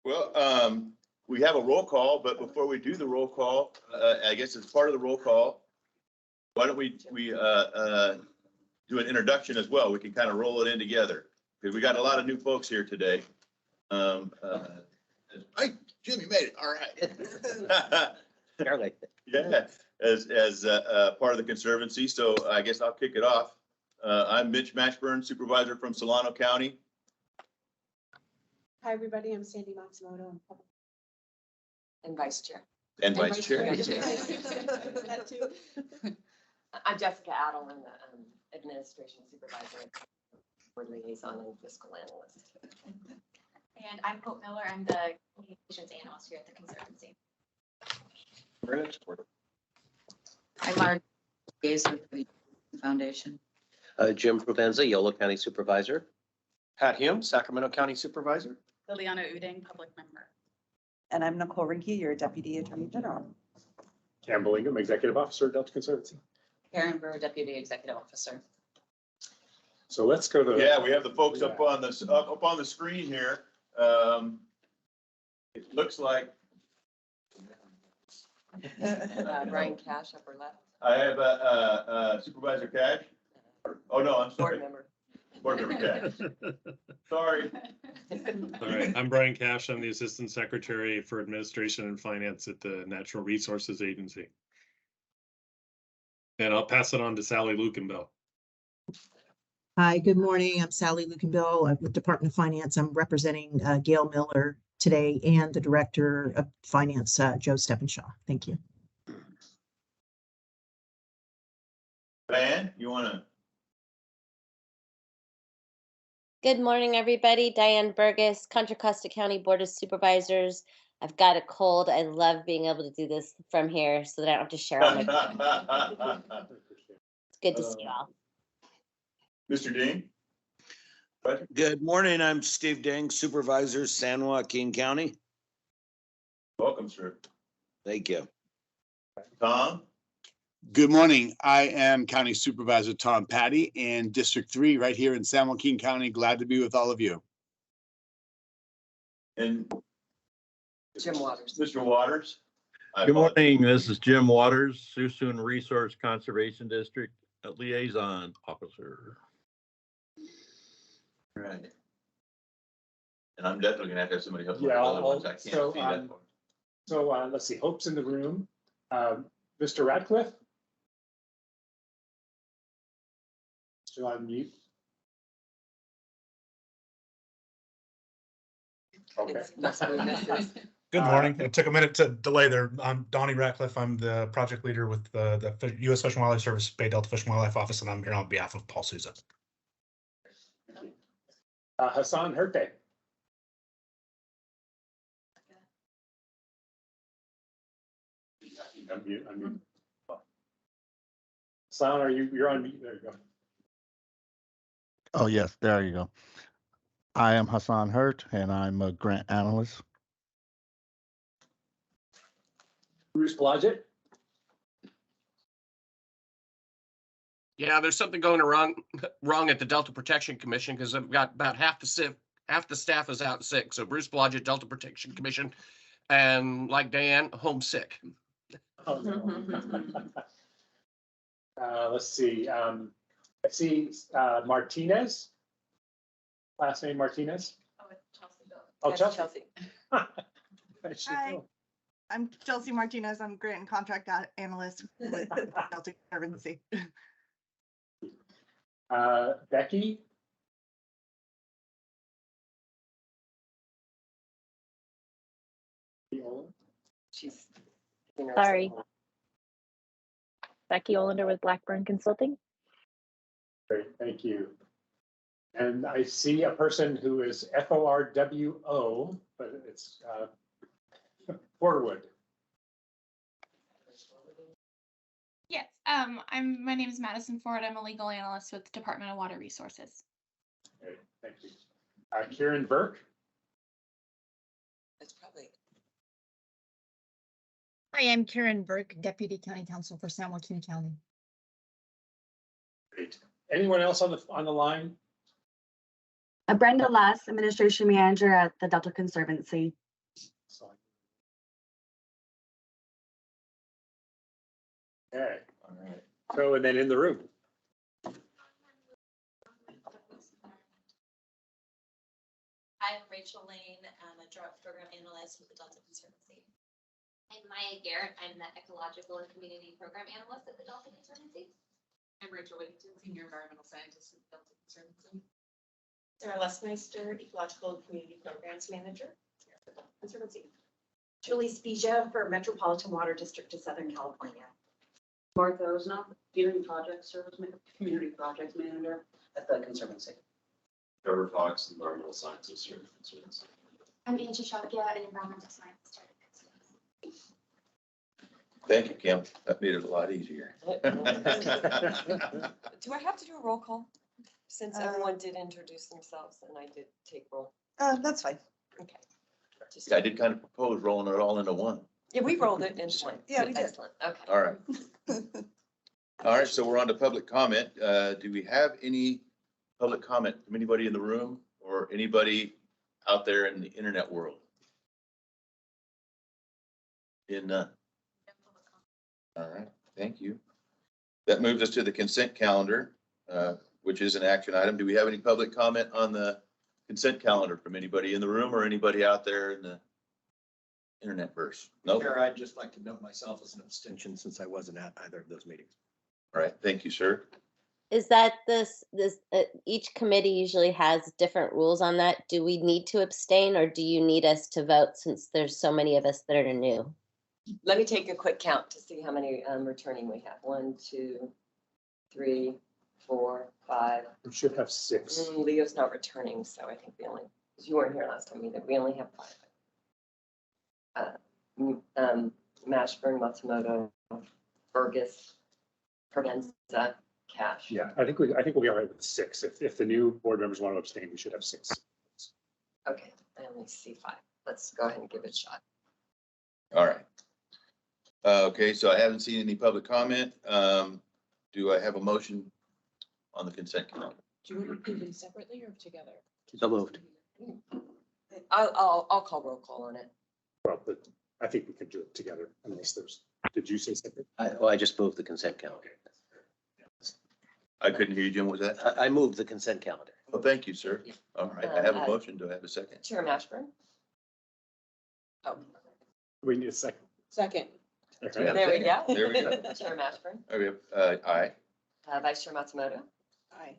Well, we have a roll call, but before we do the roll call, I guess as part of the roll call, why don't we do an introduction as well? We can kind of roll it in together because we got a lot of new folks here today. Hey, Jim, you made it. All right. Yeah, as part of the Conservancy. So I guess I'll kick it off. I'm Mitch Mashburn, supervisor from Solano County. Hi, everybody. I'm Sandy Matsumoto. And vice chair. And vice chair. That too. I'm Jessica Adelman, the administration supervisor, board liaison, and fiscal analyst. And I'm Hope Miller. I'm the communications analyst here at the Conservancy. I'm Mark Gazer for the Foundation. Jim Provenza, Yolo County Supervisor. Pat Hume, Sacramento County Supervisor. Liliana Uding, public member. And I'm Nicole Rinke, your Deputy Attorney General. Campbell Ingham, Executive Officer, Delta Conservancy. Karen Burr, Deputy Executive Officer. So let's go to. Yeah, we have the folks up on this up on the screen here. It looks like Brian Cash, upper left. I have Supervisor Cash. Oh, no, I'm sorry. Board member. Board member Cash. Sorry. All right, I'm Brian Cash. I'm the Assistant Secretary for Administration and Finance at the Natural Resources Agency. And I'll pass it on to Sally Lukenbell. Hi, good morning. I'm Sally Lukenbell with Department of Finance. I'm representing Gail Miller today and the Director of Finance, Joe Steppenshaw. Thank you. Diane, you want to? Good morning, everybody. Diane Burgess, Contra Costa County Board of Supervisors. I've got a cold. I love being able to do this from here so that I don't have to share all my. It's good to see you all. Mr. Dean. Good morning. I'm Steve Dang, Supervisor, San Joaquin County. Welcome, sir. Thank you. Tom. Good morning. I am County Supervisor Tom Patty in District 3 right here in San Joaquin County. Glad to be with all of you. And Jim Waters. Mr. Waters. Good morning. This is Jim Waters, Suisun Resource Conservation District Liaison Officer. Right. And I'm definitely gonna have to have somebody help. Yeah, other ones I can't see that for. So let's see, Hope's in the room. Mr. Radcliffe? Still on mute? Okay. Good morning. It took a minute to delay there. I'm Donnie Ratcliffe. I'm the project leader with the U.S. Fish and Wildlife Service Bay Delta Fish and Wildlife Office, and I'm here on behalf of Paul Souza. Hassan Herte. Unmute. Hassan, you're on mute? There you go. Oh, yes, there you go. I am Hassan Hurt, and I'm a grant analyst. Bruce Blodgett. Yeah, there's something going wrong at the Delta Protection Commission because I've got about half the staff is out sick. So Bruce Blodgett, Delta Protection Commission, and like Diane, homesick. Oh, no. Let's see. I see Martinez. Last name Martinez. Oh, it's Chelsea. Oh, Chelsea. Hi, I'm Chelsea Martinez. I'm grant and contract analyst with Delta Conservancy. Becky. She's sorry. Becky Olander with Blackburn Consulting. Great, thank you. And I see a person who is FORWO, but it's Forwood. Yes, my name is Madison Ford. I'm a legal analyst with the Department of Water Resources. Great, thank you. Kieran Burke. That's probably. Hi, I'm Karen Burke, Deputy County Counsel for San Joaquin County. Great. Anyone else on the line? Brenda Lass, Administration Manager at the Delta Conservancy. Okay, All right. so and then in the room. I'm Rachel Lane. I'm a drought program analyst with the Delta Conservancy. I'm Maya Garrett. I'm the ecological and community program analyst at the Delta Conservancy. I'm Rachel Whittington, senior environmental scientist at the Delta Conservancy. Sarah Lesmeister, ecological and community programs manager here at the Delta Conservancy. Julie Spezia for Metropolitan Water District of Southern California. Martha Osnoff, community project service, community project manager at the Conservancy. Trevor Fox, environmental scientist here at the Conservancy. I'm Angie Shakia, an environmental scientist at the Conservancy. Thank you, Kim. That made it a lot easier. Do I have to do a roll call? Since everyone did introduce themselves and I did take roll. That's fine. Okay. I did kind of propose rolling it all into one. Yeah, we rolled it into one. Yeah, we did. Excellent. Okay. All right. All right, so we're on to public comment. Do we have any public comment from anybody in the room or anybody out there in the internet world? None. All right, thank you. That moves us to the consent calendar, which is an action item. Do we have any public comment on the consent calendar from anybody in the room or anybody out there in the internet verse? No. Chair, I'd just like to note myself as an abstention since I wasn't at either of those meetings. All right, thank you, sir. Is that each committee usually has different rules on that? Do we need to abstain or do you need us to vote since there's so many of us that are new? Let me take a quick count to see how many returning we have. 1, 2, 3, 4, 5. We should have 6. Leo's not returning, so I think we only, because you weren't here last time either, we only have 5. Mashburn, Matsumoto, Burgess, Provenza, Cash. Yeah, I think we'll be all right with 6. If the new board members want to abstain, we should have 6. Okay, I only see 5. Let's go ahead and give it a shot. All right. Okay, so I haven't seen any public comment. Do I have a motion on the consent calendar? Do you want to do them separately or together? So moved. I'll call roll call on it. Well, but I think we could do it together unless there's, did you say separate? I just moved the consent calendar. I couldn't hear you, Jim. Was that? I moved the consent calendar. Well, thank you, sir. All right, I have a motion. Do I have a second? Chair Mashburn? Oh, We need a second. Second. there we go. There we go. Chair Mashburn? Okay, aye. Vice Chair Matsumoto? Aye.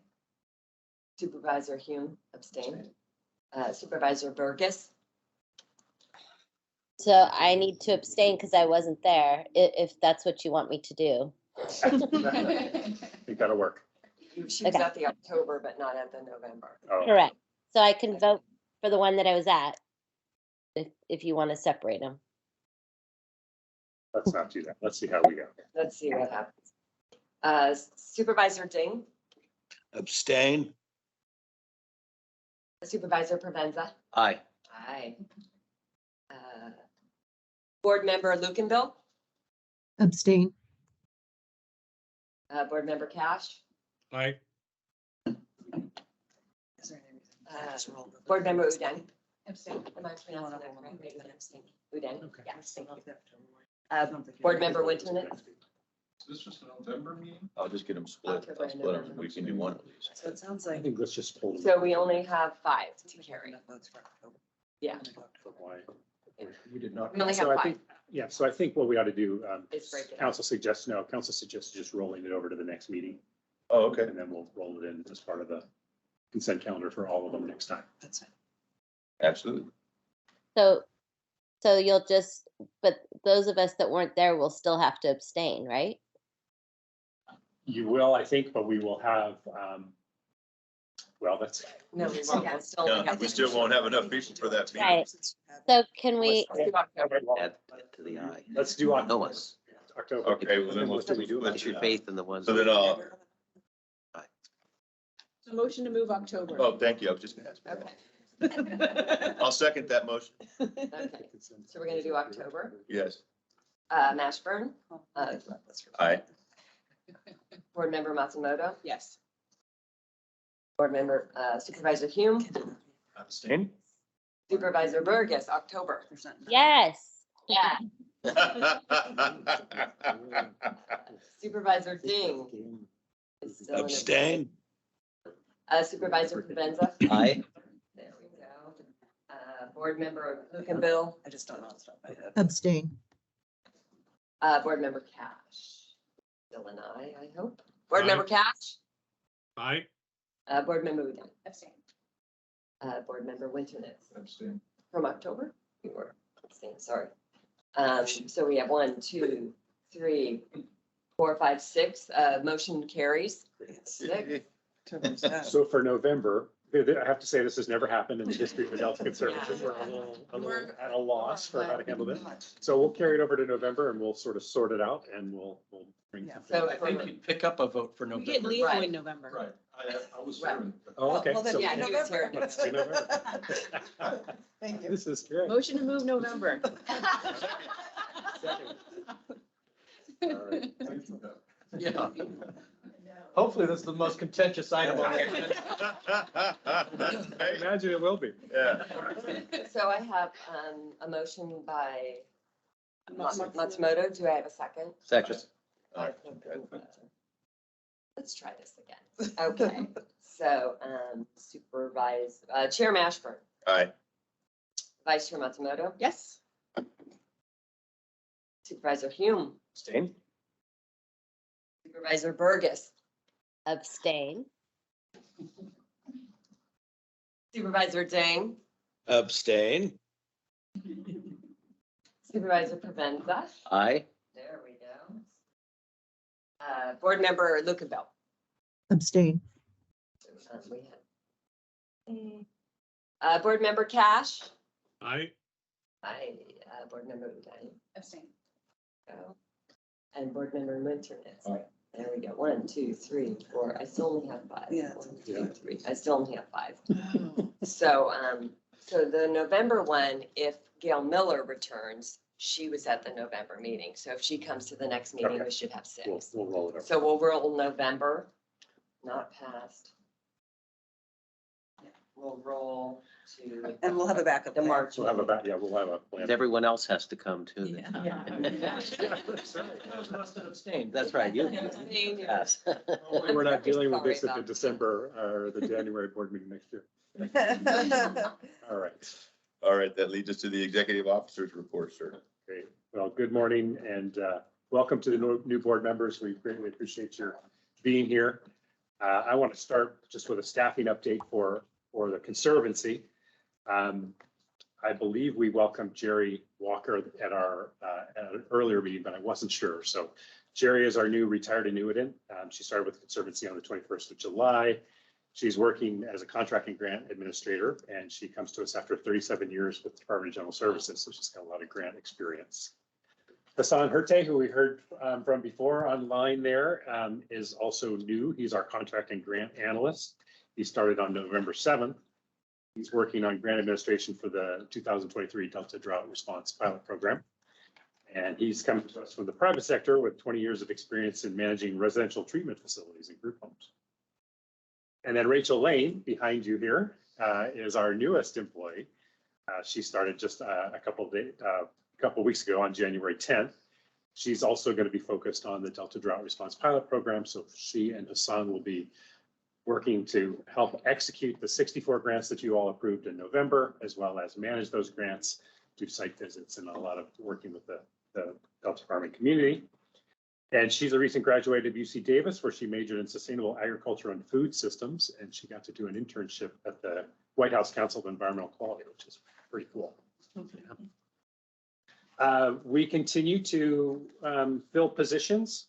Supervisor Hume, abstain. Supervisor Burgess? So I need to abstain because I wasn't there, if that's what you want me to do. You gotta work. She was at the October, but not at the November. Oh. Correct. So I can vote for the one that I was at, if you want to separate them. Let's not do that. Let's see how we go. Let's see what happens. Supervisor Ding, Abstain. Supervisor Provenza? Aye. Aye. Board Member Lukenbill? Abstain. Board Member Cash? Aye. Board Member Udeng? Abstain. Am I pronouncing that correctly? Udeng? Yes, thank you. Board Member Winternet? This was the November meeting? I'll just get them split. I'll split them. We can do one of these. So it sounds I like. think let's just hold. So we only have 5 to carry. Yeah. We did not. We only So have I 5. think, yeah, so I think what we ought to do, Is break it up. council suggests just rolling it over to the next meeting. Oh, okay. And then we'll roll it in as part of the consent calendar for all of them next time. That's it. Absolutely. So you'll just, but those of us that weren't there will still have to abstain, right? You will, I think, but we will have, well, that's. No, we won't. We'll still only No, have we still won't have enough people for that meeting. Right. So can we, Let's do October. Add to the eye. Let's do No October. one. October. Okay, well then What do we do? Put your faith in the ones. So then So motion to move October. oh, thank you. I was just gonna ask. Okay. I'll second that motion. Okay. So we're gonna do October. Yes. Mashburn? Aye. Board Member Matsumoto? Yes. Board Member Supervisor Hume? Abstain. Supervisor Burgess, October. Yes. Yeah. Supervisor Ding. is still in Abstain. Supervisor Cadenza. Aye. There we go. Board member Luke and Bill. I just don't know stuff. Abstain. Board member Cash. Bill and I hope. Board Aye. member Cash. Aye. Board member Udine. Abstain. Board member Winternitz. Abstain. From October? You were abstaining, sorry. So we have 1, 2, 3, 4, 5, 6. Motion carries. 6. So for November, I have to say, this has never happened in the history of the Delta Conservancy. We're a little at a loss for how to handle this. So we'll carry it over to November and we'll sort of sort it out and we'll bring. Yeah. So I think you pick up a vote for We November. get Leo Right. in November. Right, I was. Right. Oh, okay. Well, then, So yeah, he was here. let's do November. Thank you. This is great. Motion to move November. All right. Yeah. Hopefully this is the most contentious item on the agenda. I imagine it will be. Yeah. So I have a motion by Matsumoto. Do I have a second? Second. Let's try this again. Okay, so Chair Mashburn, Aye. Vice Chair Matsumoto, Yes. Supervisor Hume, Abstain. Supervisor Burgess, Abstain. Supervisor Dang, Abstain. Supervisor Provenza. Aye. There we go. Board member Lukenbell. Abstain. Board member Cash. Aye. Board member Udine. Abstain. Go. And board member Winternitz. Aye. There we go. 1, 2, 3, 4. I still only have 5. Yeah. 1, 2, 3. I still only have 5. So, so the November one, if Gail Miller returns, she was at the November meeting. So if she comes to the next meeting, Okay. we should have 6. We'll roll it over. So we'll roll November, not past. We'll roll to. And we'll have a backup The plan. March. We'll have a, we'll have a plan. Everyone else has to come too. then. Those must have abstained. That's right. You Abstain, yeah. pass. Hopefully we're not dealing with this Sorry at the about December or the January board meeting next year. All right. All right, that leads us to the executive officer's report, sir. Great. Well, good morning and welcome to the new board members. We greatly appreciate your being here. I want to start just with a staffing update for the Conservancy. I believe we welcomed Jerry Walker at at an earlier meeting, but I wasn't sure. So Jerry is our new retired annuitant. She started with the Conservancy on the 21st of July. She's working as a contract and grant administrator, and she comes to us after 37 years with the Department of General Services, so she's got a lot of grant experience. Hassan Herte, who we heard from before online there, is also new. He's our contract and grant analyst. He started on November 7th. He's working on grant administration for the 2023 Delta Drought Response Pilot Program. And he's coming to us from the private sector with 20 years of experience in managing residential treatment facilities and group homes. And then Rachel Lane, behind you here, is our newest employee. She started just a couple weeks ago on January 10th. She's also going to be focused on the Delta Drought Response Pilot Program. So she and Hassan will be working to help execute the 64 grants that you all approved in November, as well as manage those grants, do site visits, and a lot of working with the Delta Farming community. And she's a recent graduate of UC Davis, where she majored in sustainable agriculture and food systems, and she got to do an internship at the White House Council of Environmental Quality, which is pretty cool. We continue to fill positions.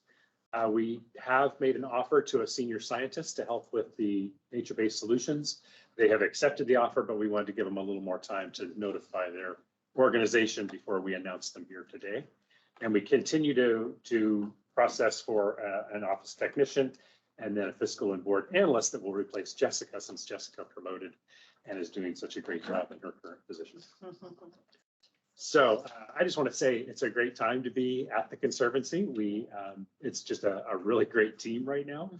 We have made an offer to a senior scientist to help with the nature-based solutions. They have accepted the offer, but we wanted to give them a little more time to notify their organization before we announce them here today. And we continue to process for an office technician and then a fiscal and board analyst that will replace Jessica, since Jessica promoted and is doing such a great job in her current position. So I just want to say it's a great time to be at the Conservancy. It's just a really great team right now.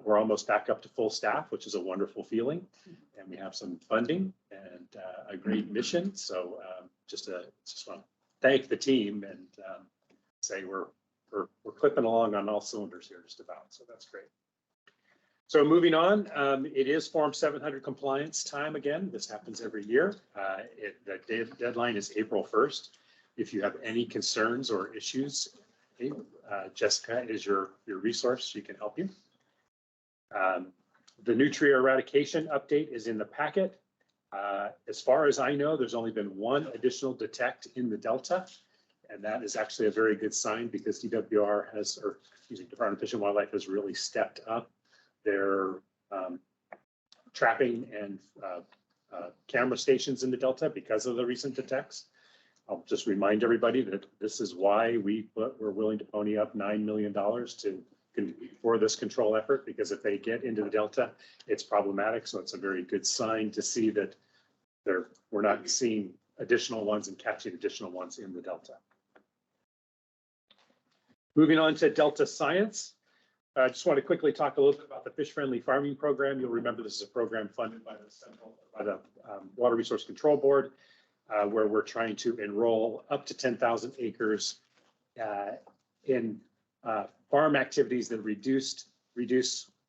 We're almost back up to full staff, which is a wonderful feeling. And we have some funding and a great mission. So just want to thank the team and say we're clipping along on all cylinders here just about. So that's great. So moving on, it is Form 700 compliance time again. This happens every year. The deadline is April 1st. If you have any concerns or issues, Jessica is your resource. She can help you. The nutria eradication update is in the packet. As far as I know, there's only been one additional detect in the Delta, and that is actually a very good sign because DWR has, or excuse me, Department of Fish and Wildlife has really stepped up their trapping and camera stations in the Delta because of the recent detects. I'll just remind everybody that this is why we're willing to pony up $9 million for this control effort, because if they get into the Delta, it's problematic. So it's a very good sign to see that we're not seeing additional ones and catching additional ones in the Delta. Moving on to Delta Science. I just want to quickly talk a little bit about the fish-friendly farming program. You'll remember this is a program funded by the Water Resource Control Board, where we're trying to enroll up to 10,000 acres in farm activities that reduce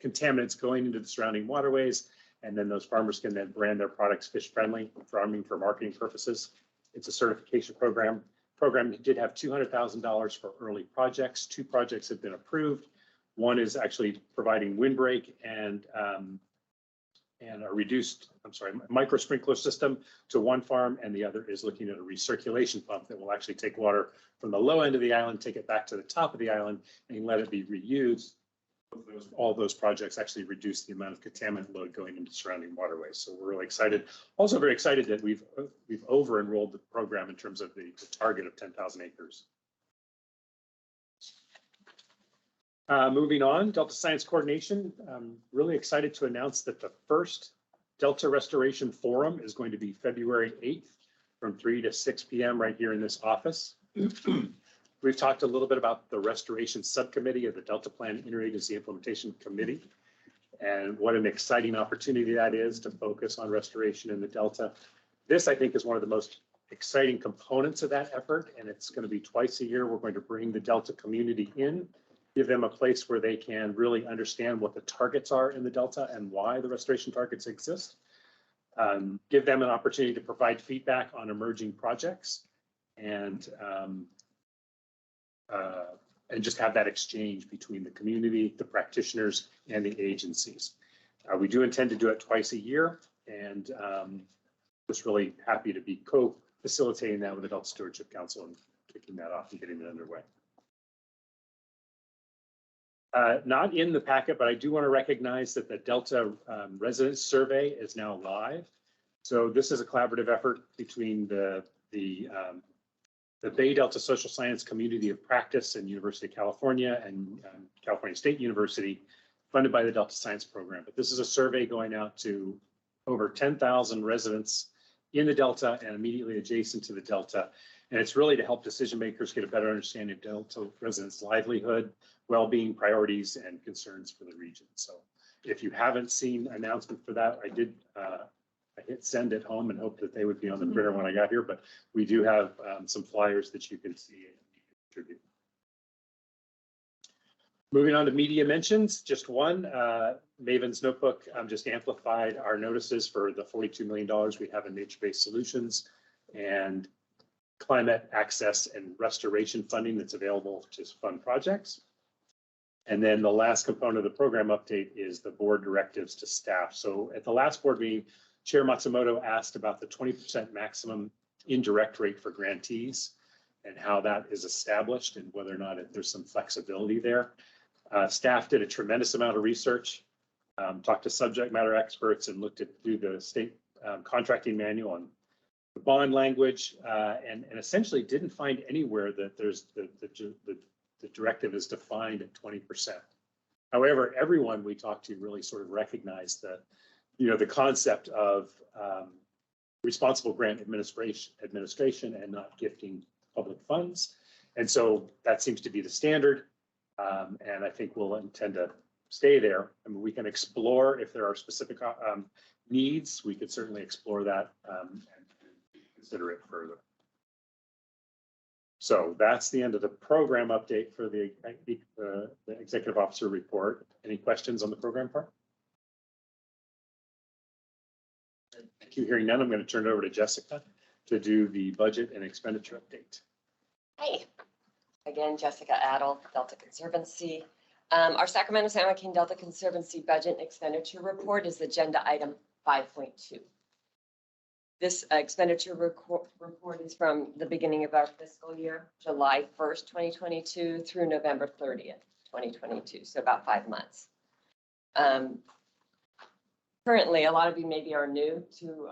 contaminants going into the surrounding waterways, and then those farmers can then brand their products fish-friendly farming for marketing purposes. It's a certification program. Program did have $200,000 for early projects. 2 projects have been approved. One is actually providing windbreak and a micro sprinkler system to one farm, and the other is looking at a recirculation pump that will actually take water from the low end of the island, take it back to the top of the island, and let it be reused. All those projects actually reduce the amount of contaminant load going into surrounding waterways. So we're really excited. Also very excited that we've over-enrolled the program in terms of the target of 10,000 acres. Moving on, Delta Science Coordination. I'm really excited to announce that the first Delta Restoration Forum is going to be February 8th from 3 to 6 p.m. right here in this office. We've talked a little bit about the Restoration Subcommittee of the Delta Plan Interagency Implementation Committee, and what an exciting opportunity that is to focus on restoration in the Delta. This, I think, is one of the most exciting components of that effort, and it's going to be twice a year. We're going to bring the Delta community in, give them a place where they can really understand what the targets are in the Delta and why the restoration targets exist. Give them an opportunity to provide feedback on emerging projects and just have that exchange between the community, the practitioners, and the agencies. We do intend to do it twice a year, and just really happy to be co-facilitating that with the Delta Stewardship Council and kicking that off and getting it underway. Not in the packet, but I do want to recognize that the Delta Residents Survey is now live. So this is a collaborative effort between the Bay Delta Social Science Community of Practice and University of California and California State University, funded by the Delta Science Program. But this is a survey going out to over 10,000 residents in the Delta and immediately adjacent to the Delta. And it's really to help decision makers get a better understanding of Delta residents' livelihood, well-being priorities, and concerns for the region. So if you haven't seen an announcement for that, I hit send at home and hope that they would be on the printer when I got here, but we do have some flyers that you can see and you can contribute. Moving on to media mentions, just one, Maven's Notebook just amplified our notices for the $42 million we have in nature-based solutions and climate access and restoration funding that's available to fund projects. And then the last component of the program update is the board directives to staff. So at the last board meeting, Chair Matsumoto asked about the 20% maximum indirect rate for grantees and how that is established and whether or not there's some flexibility there. Staff did a tremendous amount of research, talked to subject matter experts and looked through the state contracting manual and the bond language and essentially didn't find anywhere that there's the directive is defined at 20%. However, everyone we talked to really sort of recognized that, the concept of responsible grant administration and not gifting public funds. And so that seems to be the standard. And I think we'll intend to stay there. I mean, we can explore if there are specific needs. We could certainly explore that and consider it further. So that's the end of the program update for the executive officer report. Any questions on the program part? Thank you. Hearing none, I'm going to turn it over to Jessica to do the budget and expenditure update. Hey, again, Jessica Adel, Delta Conservancy. Our Sacramento-San Joaquin Delta Conservancy budget and expenditure report is agenda item 5.2. This expenditure report is from the beginning of our fiscal year, July 1st, 2022 through November 30th, 2022, so about 5 months. Currently, a lot of you maybe are new to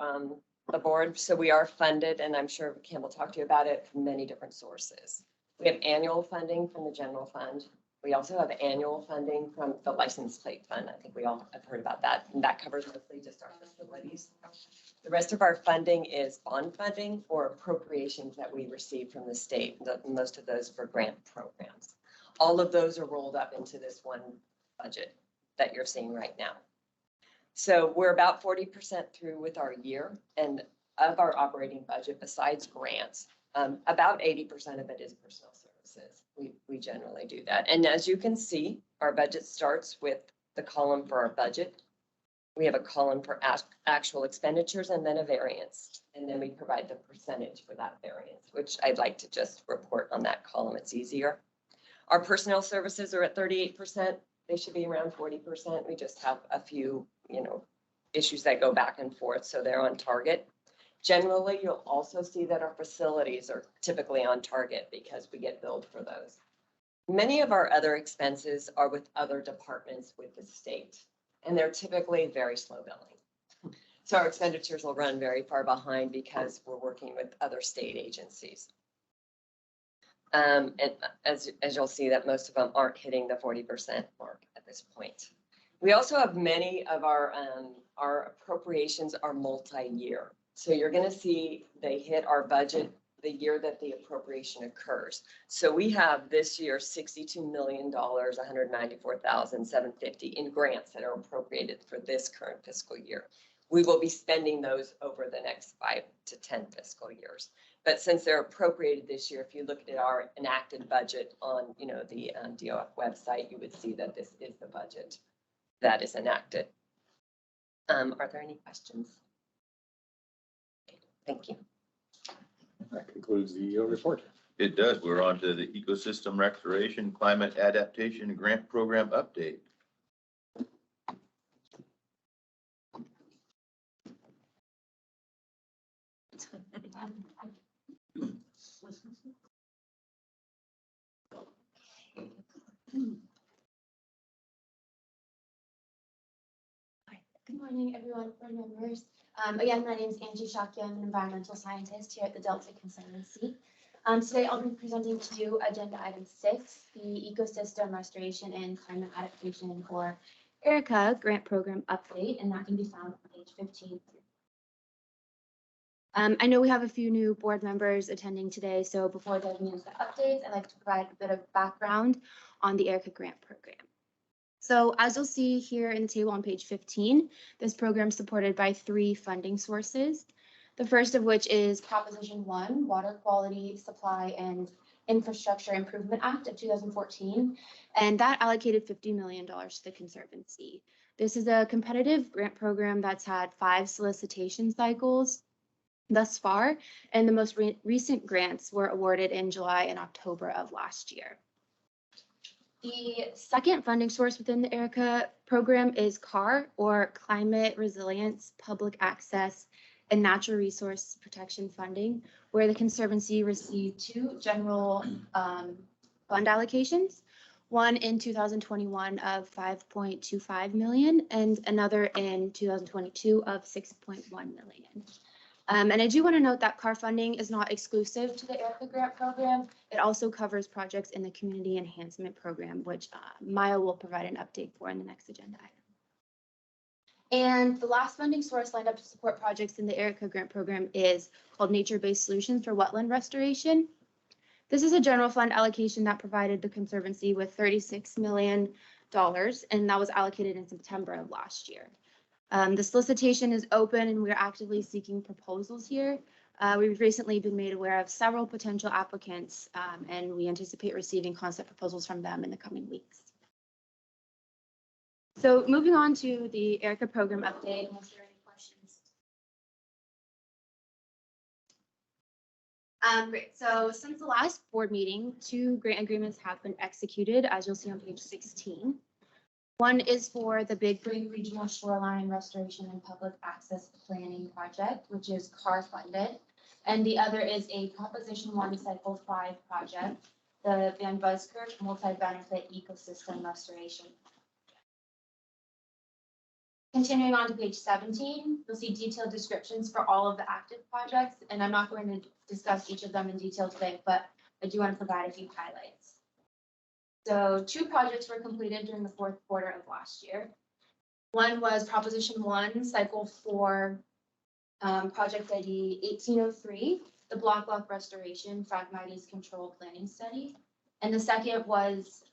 the board, so we are funded, and I'm sure Cam will talk to you about it, from many different sources. We have annual funding from the general fund. We also have annual funding from the license plate fund. I think we all have heard about that, and that covers mostly just our facilities. The rest of our funding is bond funding or appropriations that we receive from the state, most of those for grant programs. All of those are rolled up into this one budget that you're seeing right now. So we're about 40% through with our year, and of our operating budget, besides grants, about 80% of it is personal services. We generally do that. And as you can see, our budget starts with the column for our budget. We have a column for actual expenditures and then a variance. And then we provide the percentage for that variance, which I'd like to just report on that column. It's easier. Our personnel services are at 38%. They should be around 40%. We just have a few, issues that go back and forth, so they're on target. Generally, you'll also see that our facilities are typically on target because we get billed for those. Many of our other expenses are with other departments with the state, and they're typically very slow billing. So our expenditures will run very far behind because we're working with other state agencies. And as you'll see, that most of them aren't hitting the 40% mark at this point. We also have many of our appropriations are multi-year. So you're going to see they hit our budget the year that the appropriation occurs. So we have this year $62 million, $194,750 in grants that are appropriated for this current fiscal year. We will be spending those over the next 5 to 10 fiscal years. But since they're appropriated this year, if you looked at our enacted budget on, the DOF website, you would see that this is the budget that is enacted. Are there any questions? Thank you. That concludes the report. It does. We're on to the Ecosystem Restoration Climate Adaptation Grant Program update. Good morning, everyone, board members. Again, my name is Angie Joaquin. I'm an environmental scientist here at the Delta Conservancy. Today I'll be presenting to you agenda item 6, the Ecosystem Restoration and Climate Adaptation, or ERICA grant program update, and that can be found on page 15. I know we have a few new board members attending today, so before diving into the updates, I'd like to provide a bit of background on the ERICA grant program. So as you'll see here in the table on page 15, this program is supported by 3 funding sources. The first of which is Proposition 1, Water Quality, Supply, and Infrastructure Improvement Act of 2014, and that allocated $50 million to the Conservancy. This is a competitive grant program that's had 5 solicitation cycles thus far, and the most recent grants were awarded in July and October of last year. The second funding source within the ERICA program is CAR, or Climate Resilience, Public Access, and Natural Resource Protection Funding, where the Conservancy received 2 general fund allocations, one in 2021 of $5.25 million and another in 2022 of $6.1 million. And I do want to note that CAR funding is not exclusive to the ERICA grant program. It also covers projects in the Community Enhancement Program, which Maya will provide an update for in the next agenda item. And the last funding source lined up to support projects in the ERICA grant program is called Nature-Based Solutions for Wetland Restoration. This is a general fund allocation that provided the Conservancy with $36 million and that was allocated in September of last year. The solicitation is open and we're actively seeking proposals here. We've recently been made aware of several potential applicants, and we anticipate receiving concept proposals from them in the coming weeks. So moving on to the ERICA program update, unless there are any questions. Great. So since the last board meeting, 2 grant agreements have been executed, as you'll see on page 16. One is for the Big Bring Regional Shoreline Restoration and Public Access Planning Project, which is CAR funded. And the other is a Proposition 1 Cycle 5 project, the Van Buskirk Multi-Benefit Ecosystem Restoration. Continuing on to page 17, you'll see detailed descriptions for all of the active projects, and I'm not going to discuss each of them in detail today, but I do want to provide a few highlights. So 2 projects were completed during the 4th quarter of last year. One was Proposition 1, Cycle 4, Project ID 1803, the Block Restoration Phragmites Control Planning Study. And the second was,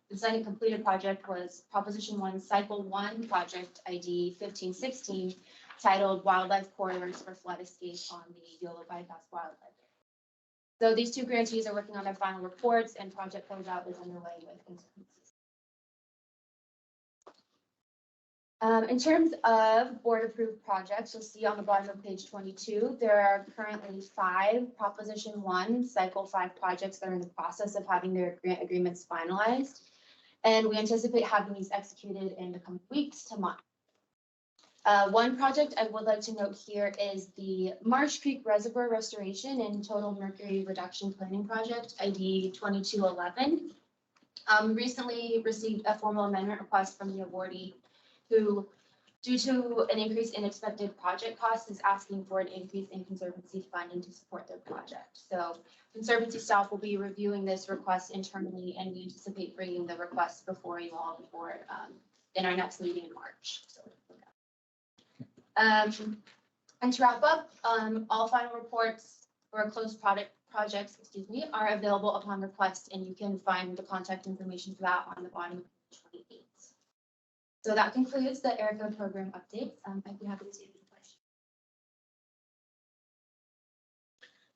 the second completed project was Proposition 1, Cycle 1, Project ID 1516, titled Wildlife Corridors for Flood Escape on the Yolo Bypass Wildlife. So these 2 grantees are working on their final reports and project closeout is underway with Conservancy. In terms of board approved projects, you'll see on the bottom of page 22, there are currently 5 Proposition 1 Cycle 5 projects that are in the process of having their grant agreements finalized. And we anticipate having these executed in the coming weeks to months. One project I would like to note here is the Marsh Creek Reservoir Restoration and Total Mercury Reduction Planning Project, ID 2211. Recently received a formal amendment request from the awardee who, due to an increase in expected project costs, is asking for an increase in Conservancy funding to support their project. So Conservancy staff will be reviewing this request internally, and we anticipate bringing the request before you all in our next meeting in March. So, and to wrap up, all final reports for closed projects, are available upon request, and you can find the contact information for that on the bottom of page 28. So that concludes the ERICA program update. I'd be happy to take any questions.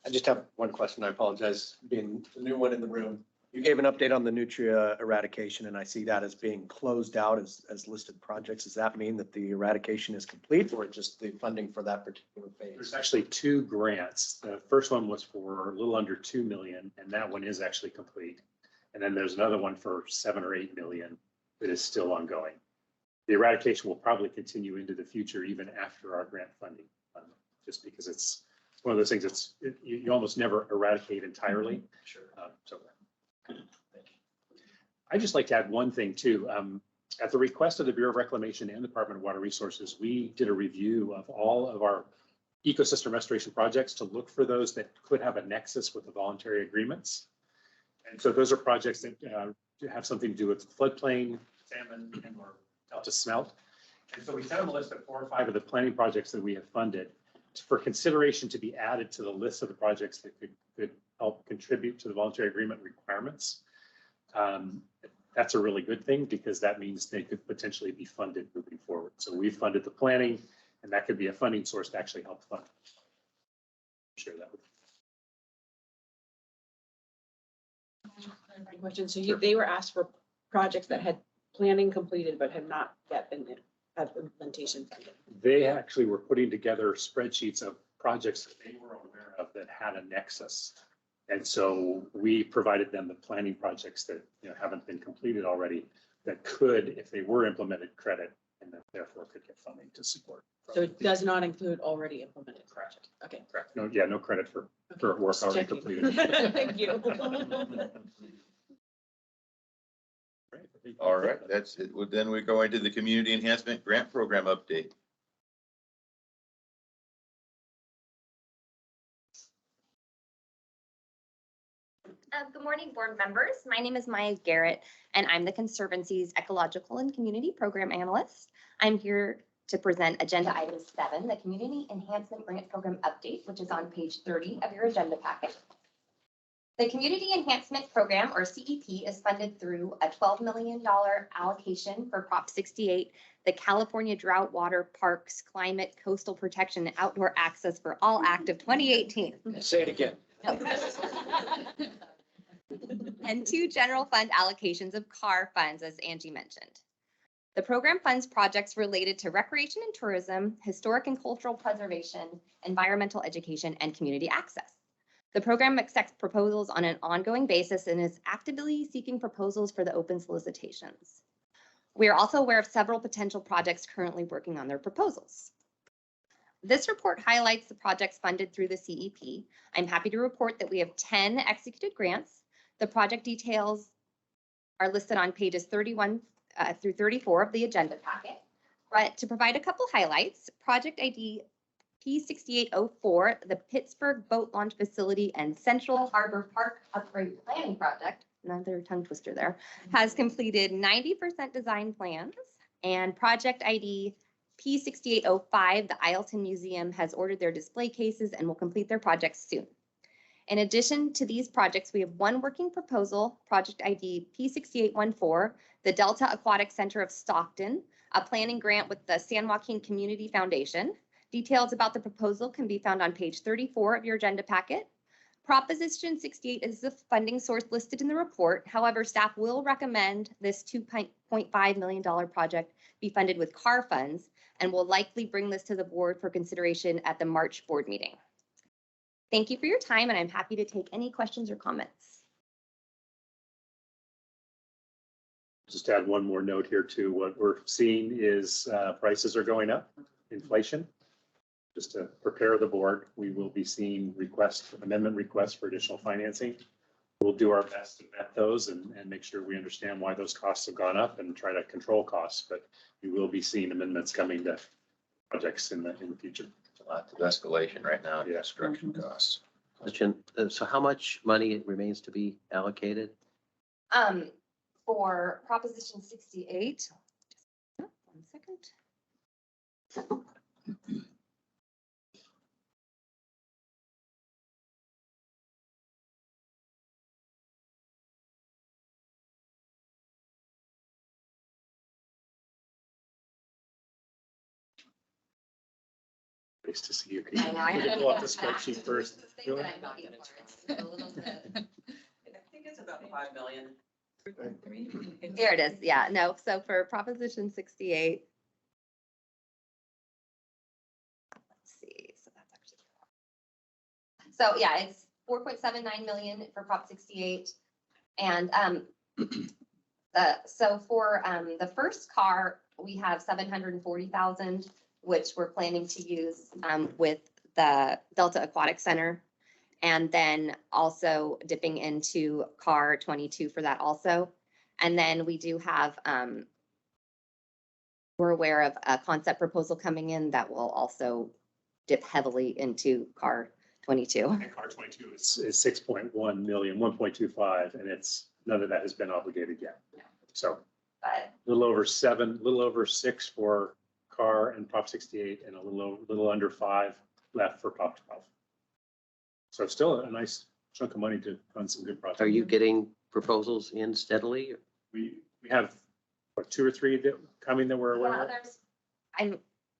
I just have one question. I apologize, being the new one in the room. You gave an update on the nutria eradication, and I see that as being closed out as listed projects. Does that mean that the eradication is complete, or just the funding for that particular phase? There's actually 2 grants. The first one was for a little under 2 million, and that one is actually complete. And then there's another one for 7 or 8 million that is still ongoing. The eradication will probably continue into the future, even after our grant funding, just because it's one of those things you almost never eradicate entirely. Sure. I'd just like to add one thing too. At the request of the Bureau of Reclamation and the Department of Water Resources, we did a review of all of our ecosystem restoration projects to look for those that could have a nexus with the voluntary agreements. And so those are projects that have something to do with floodplain, salmon, and or Delta smelt. And so we found a list of 4 or 5 of the planning projects that we have funded for consideration to be added to the list of the projects that could help contribute to the voluntary agreement requirements. That's a really good thing because that means they could potentially be funded moving forward. So we've funded the planning, and that could be a funding source to actually help fund. Share that with you. Question. So they were asked for projects that had planning completed but had not yet been at implementation funded. They actually were putting together spreadsheets of projects that they were aware of that had a nexus. And so we provided them the planning projects that haven't been completed already that could, if they were implemented, credit, and that therefore could get funding to support. So it does not include already implemented projects. Okay. Correct. No credit for work already completed. Thank you. All right, that's it. Well, then we go into the Community Enhancement Grant Program update. Good morning, board members. My name is Maya Garrett, and I'm the Conservancy's Ecological and Community Program Analyst. I'm here to present Agenda Item 7, the Community Enhancement Grant Program Update, which is on page 30 of your agenda packet. The Community Enhancement Program, or CEP, is funded through a $12 million allocation for Prop 68, the California Drought Water Parks Climate Coastal Protection and Outdoor Access for All Act of 2018. Say it again. And 2 general fund allocations of CAR funds, as Angie mentioned. The program funds projects related to recreation and tourism, historic and cultural preservation, environmental education, and community access. The program accepts proposals on an ongoing basis and is actively seeking proposals for the open solicitations. We are also aware of several potential projects currently working on their proposals. This report highlights the projects funded through the CEP. I'm happy to report that we have 10 executed grants. The project details are listed on pages 31 through 34 of the agenda packet. But to provide a couple highlights, project ID P6804, the Pittsburgh Boat Launch Facility and Central Harbor Park Upgrade Planning Project, another tongue twister there, has completed 90% design plans. And project ID P6805, the Ileton Museum, has ordered their display cases and will complete their projects soon. In addition to these projects, we have one working proposal, project ID P6814, the Delta Aquatic Center of Stockton, a planning grant with the San Joaquin Community Foundation. Details about the proposal can be found on page 34 of your agenda packet. Proposition 68 is the funding source listed in the report. However, staff will recommend this $2.5 million project be funded with CAR funds and will likely bring this to the board for consideration at the March board meeting. Thank you for your time, and I'm happy to take any questions or comments. Just add one more note here too. What we're seeing is prices are going up, inflation. Just to prepare the board, we will be seeing amendment requests for additional financing. We'll do our best to vet those and make sure we understand why those costs have gone up and try to control costs. But we will be seeing amendments coming to projects in the future. Lots of escalation right now in construction costs. Question, so how much money remains to be allocated? For Proposition 68, one second. Nice to see you. I know, I You have can pull up the spreadsheet first. It's the thing that I'm looking for. It's a little bit- I think it's about 5 million. There it is. Yeah, no. So for Proposition 68. Let's see. So that's actually. So yeah, it's 4.79 million for Prop 68. And so for the first car, we have 740,000, which we're planning to use with the Delta Aquatic Center. And then also dipping into car 22 for that also. And then we do have, we're aware of a concept proposal coming in that will also dip heavily into car 22. And car 22 is 6.1 million, 1.25, and none of that has been obligated yet. So But a little over 6 for car and Prop 68, and a little under 5 left for Prop 12. So still a nice chunk of money to fund some good projects. Are you getting proposals in steadily? We have, what, 2 or 3 coming that we're aware of? I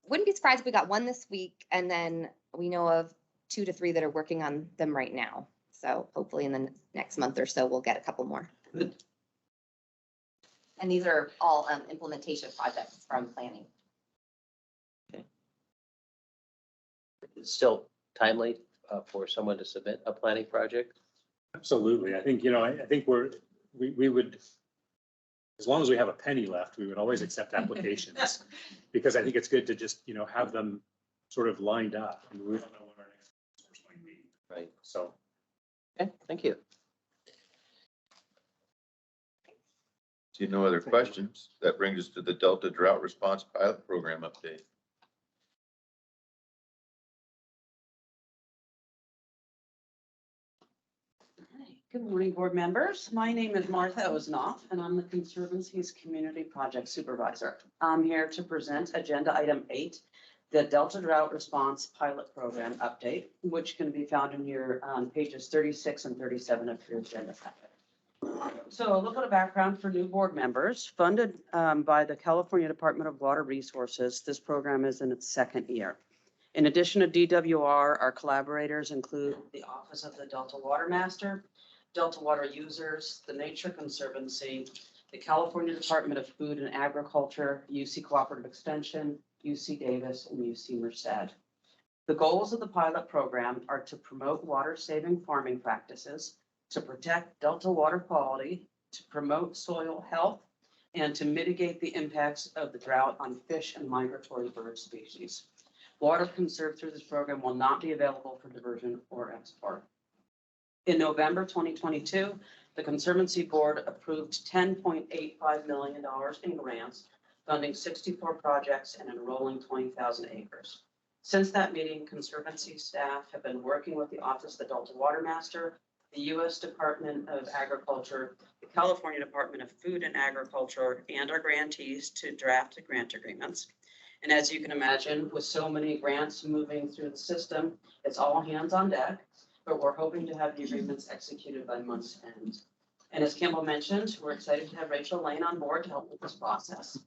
wouldn't be surprised if we got one this week, and then we know of 2 to 3 that are working on them right now. So hopefully in the next month or so, we'll get a couple more. Good. And these are all implementation projects from planning. It's still timely for someone to submit a planning project? Absolutely. I think, I think we would, as long as we have a penny left, we would always accept applications. Because I think it's good to just, have them sort of lined up. And we don't know what our next source might be. Right. So. Okay, thank you. See no other questions. That brings us to the Delta Drought Response Pilot Program update. Good morning, board members. My name is Martha Osnoff, and I'm the Conservancy's Community Project Supervisor. I'm here to present Agenda Item 8, the Delta Drought Response Pilot Program update, which can be found in your pages 36 and 37 of your agenda packet. So a little bit of background for new board members. Funded by the California Department of Water Resources, this program is in its second year. In addition to DWR, our collaborators include the Office of the Delta Water Master, Delta Water Users, the Nature Conservancy, the California Department of Food and Agriculture, UC Cooperative Extension, UC Davis, and UC Merced. The goals of the pilot program are to promote water-saving farming practices, to protect Delta water quality, to promote soil health, and to mitigate the impacts of the drought on fish and migratory bird species. Water conserved through this program will not be available for diversion or export. In November 2022, the Conservancy Board approved $10.85 million in grants, funding 64 projects and enrolling 20,000 acres. Since that meeting, Conservancy staff have been working with the Office of the Delta Water Master, the U.S. Department of Agriculture, the California Department of Food and Agriculture, and our grantees to draft the grant agreements. And as you can imagine, with so many grants moving through the system, it's all hands on deck, but we're hoping to have the agreements executed by month's end. And as Campbell mentioned, we're excited to have Rachel Lane on board to help with this process.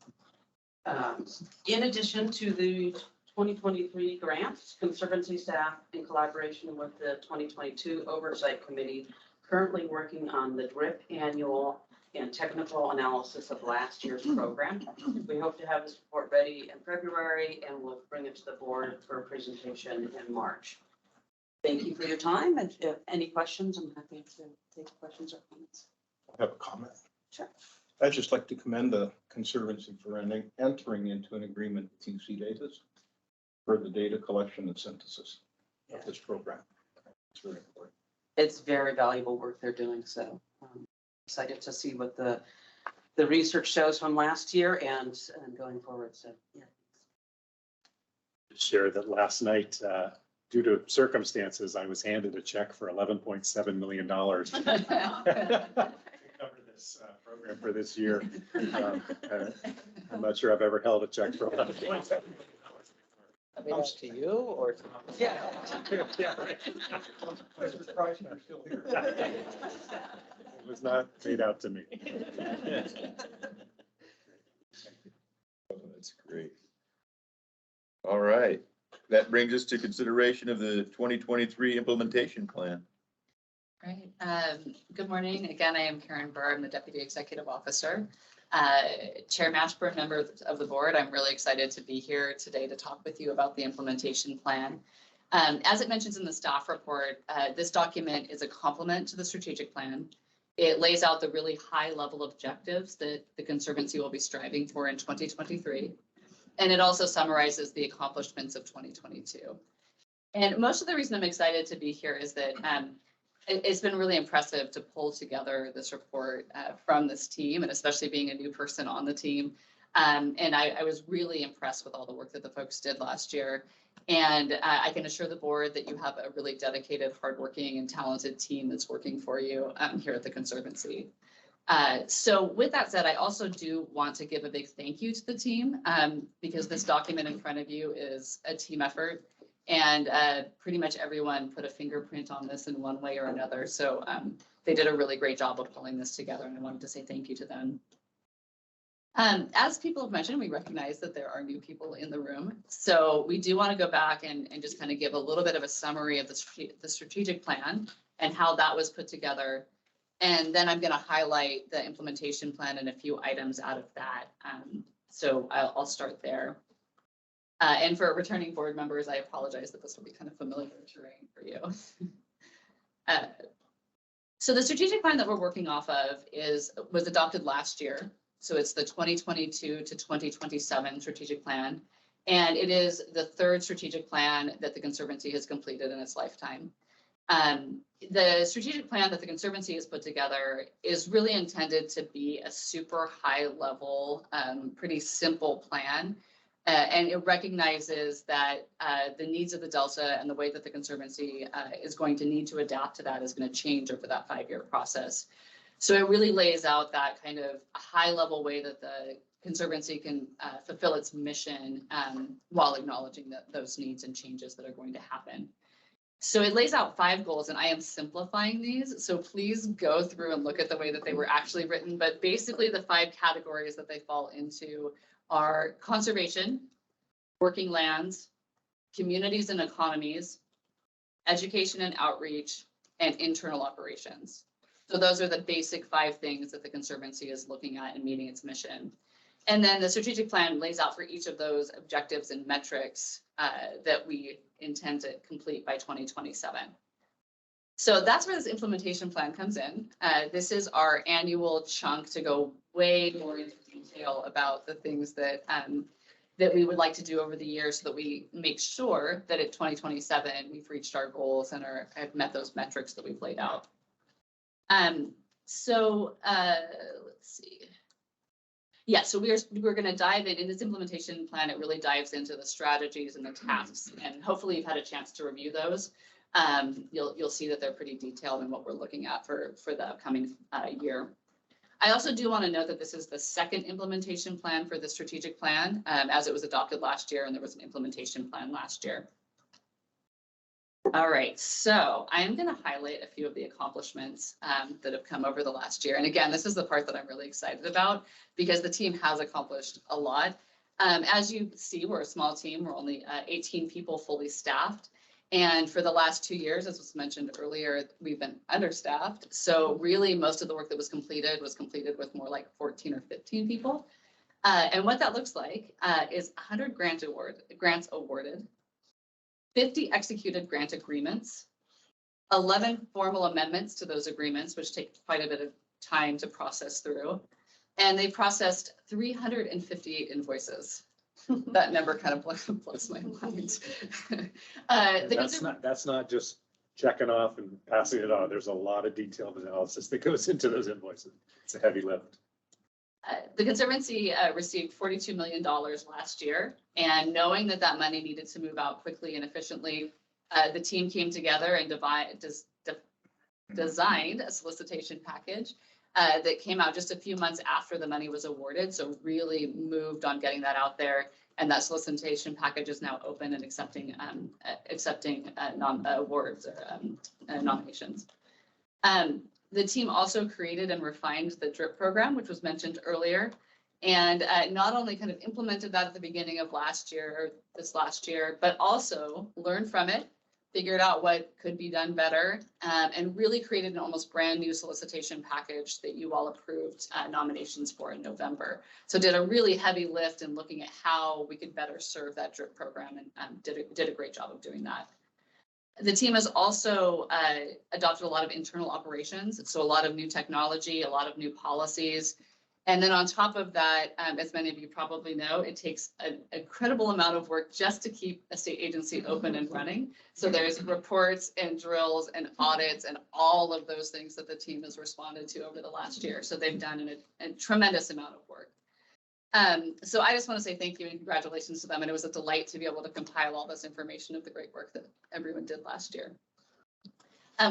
In addition to the 2023 grants, Conservancy staff, in collaboration with the 2022 Oversight Committee, currently working on the DRIP annual and technical analysis of last year's program. We hope to have this report ready in February, and we'll bring it to the board for a presentation in March. Thank you for your time. And if any questions, I'm happy to take questions or comments. I have a comment. Sure. I'd just like to commend the Conservancy for entering into an agreement with UC Davis for the data collection and synthesis of this program. It's very important. It's very valuable work they're doing. So excited to see what the research shows from last year and going forward. So yeah. Share that last night, due to circumstances, I was handed a check for $11.7 million. Cover this program for this year. I'm not sure I've ever held a check for $11.7 million. Comes to you or? Yeah. I'm surprised you're still here. It was not made out to me. That's great. All right. That brings us to consideration of the 2023 implementation plan. Right. Good morning. Again, I am Karen Burr. I'm the Deputy Executive Officer. Chair Mashburn, member of the board, I'm really excited to be here today to talk with you about the implementation plan. As it mentions in the staff report, this document is a complement to the strategic plan. It lays out the really high level objectives that the Conservancy will be striving for in 2023. And it also summarizes the accomplishments of 2022. And most of the reason I'm excited to be here is that it's been really impressive to pull together this report from this team, and especially being a new person on the team. And I was really impressed with all the work that the folks did last year. And I can assure the board that you have a really dedicated, hardworking, and talented team that's working for you here at the Conservancy. So with that said, I also do want to give a big thank you to the team because this document in front of you is a team effort. And pretty much everyone put a fingerprint on this in one way or another. So they did a really great job of pulling this together, and I wanted to say thank you to them. As people have mentioned, we recognize that there are new people in the room. So we do want to go back and just kind of give a little bit of a summary of the strategic plan and how that was put together. And then I'm going to highlight the implementation plan and a few items out of that. So I'll start there. And for returning board members, I apologize that this will be kind of familiar terrain for you. So the strategic plan that we're working off of was adopted last year. So it's the 2022 to 2027 strategic plan. And it is the third strategic plan that the Conservancy has completed in its lifetime. The strategic plan that the Conservancy has put together is really intended to be a super high level, pretty simple plan. And it recognizes that the needs of the Delta and the way that the Conservancy is going to need to adapt to that is going to change over that 5-year process. So it really lays out that kind of high level way that the Conservancy can fulfill its mission while acknowledging those needs and changes that are going to happen. So it lays out 5 goals, and I am simplifying these. So please go through and look at the way that they were actually written. But basically the 5 categories that they fall into are conservation, working lands, communities and economies, education and outreach, and internal operations. So those are the basic 5 things that the Conservancy is looking at in meeting its mission. And then the strategic plan lays out for each of those objectives and metrics that we intend to complete by 2027. So that's where this implementation plan comes in. This is our annual chunk to go way more into detail about the things that that we would like to do over the year so that we make sure that at 2027, we've reached our goals and have met those metrics that we've laid out. Let's see. Yeah, so we're going to dive in this implementation plan. It really dives into the strategies and the tasks, and hopefully you've had a chance to review those. You'll see that they're pretty detailed in what we're looking at for the upcoming year. I also do want to note that this is the 2nd implementation plan for the strategic plan, as it was adopted last year, and there was an implementation plan last year. All right, so I am going to highlight a few of the accomplishments that have come over the last year. And again, this is the part that I'm really excited about because the team has accomplished a lot. As you see, we're a small team. We're only 18 people fully staffed. And for the last 2 years, as was mentioned earlier, we've been understaffed. So really most of the work that was completed with more like 14 or 15 people. And what that looks like is 100 grants awarded, 50 executed grant agreements, 11 formal amendments to those agreements, which take quite a bit of time to process through. And they processed 358 invoices. That number kind of blows my mind. That's not just checking off and passing it on. There's a lot of detailed analysis that goes into those invoices. It's a heavy lift. The Conservancy received $42 million last year, and knowing that that money needed to move out quickly and efficiently, the team came together and designed a solicitation package that came out just a few months after the money was awarded. So really moved on getting that out there, and that solicitation package is now open and accepting awards or nominations. The team also created and refined the DRIP program, which was mentioned earlier, and not only kind of implemented that at the beginning of this last year, but also learned from it, figured out what could be done better, and really created an almost brand new solicitation package that you all approved nominations for in November. So did a really heavy lift in looking at how we could better serve that DRIP program, and did a great job of doing that. The team has also adopted a lot of internal operations, so a lot of new technology, a lot of new policies. And then on top of that, as many of you probably know, it takes an incredible amount of work just to keep a state agency open and running. So there's reports and drills and audits and all of those things that the team has responded to over the last year. So they've done a tremendous amount of work. So I just want to say thank you and congratulations to them. And it was a delight to be able to compile all this information of the great work that everyone did last year.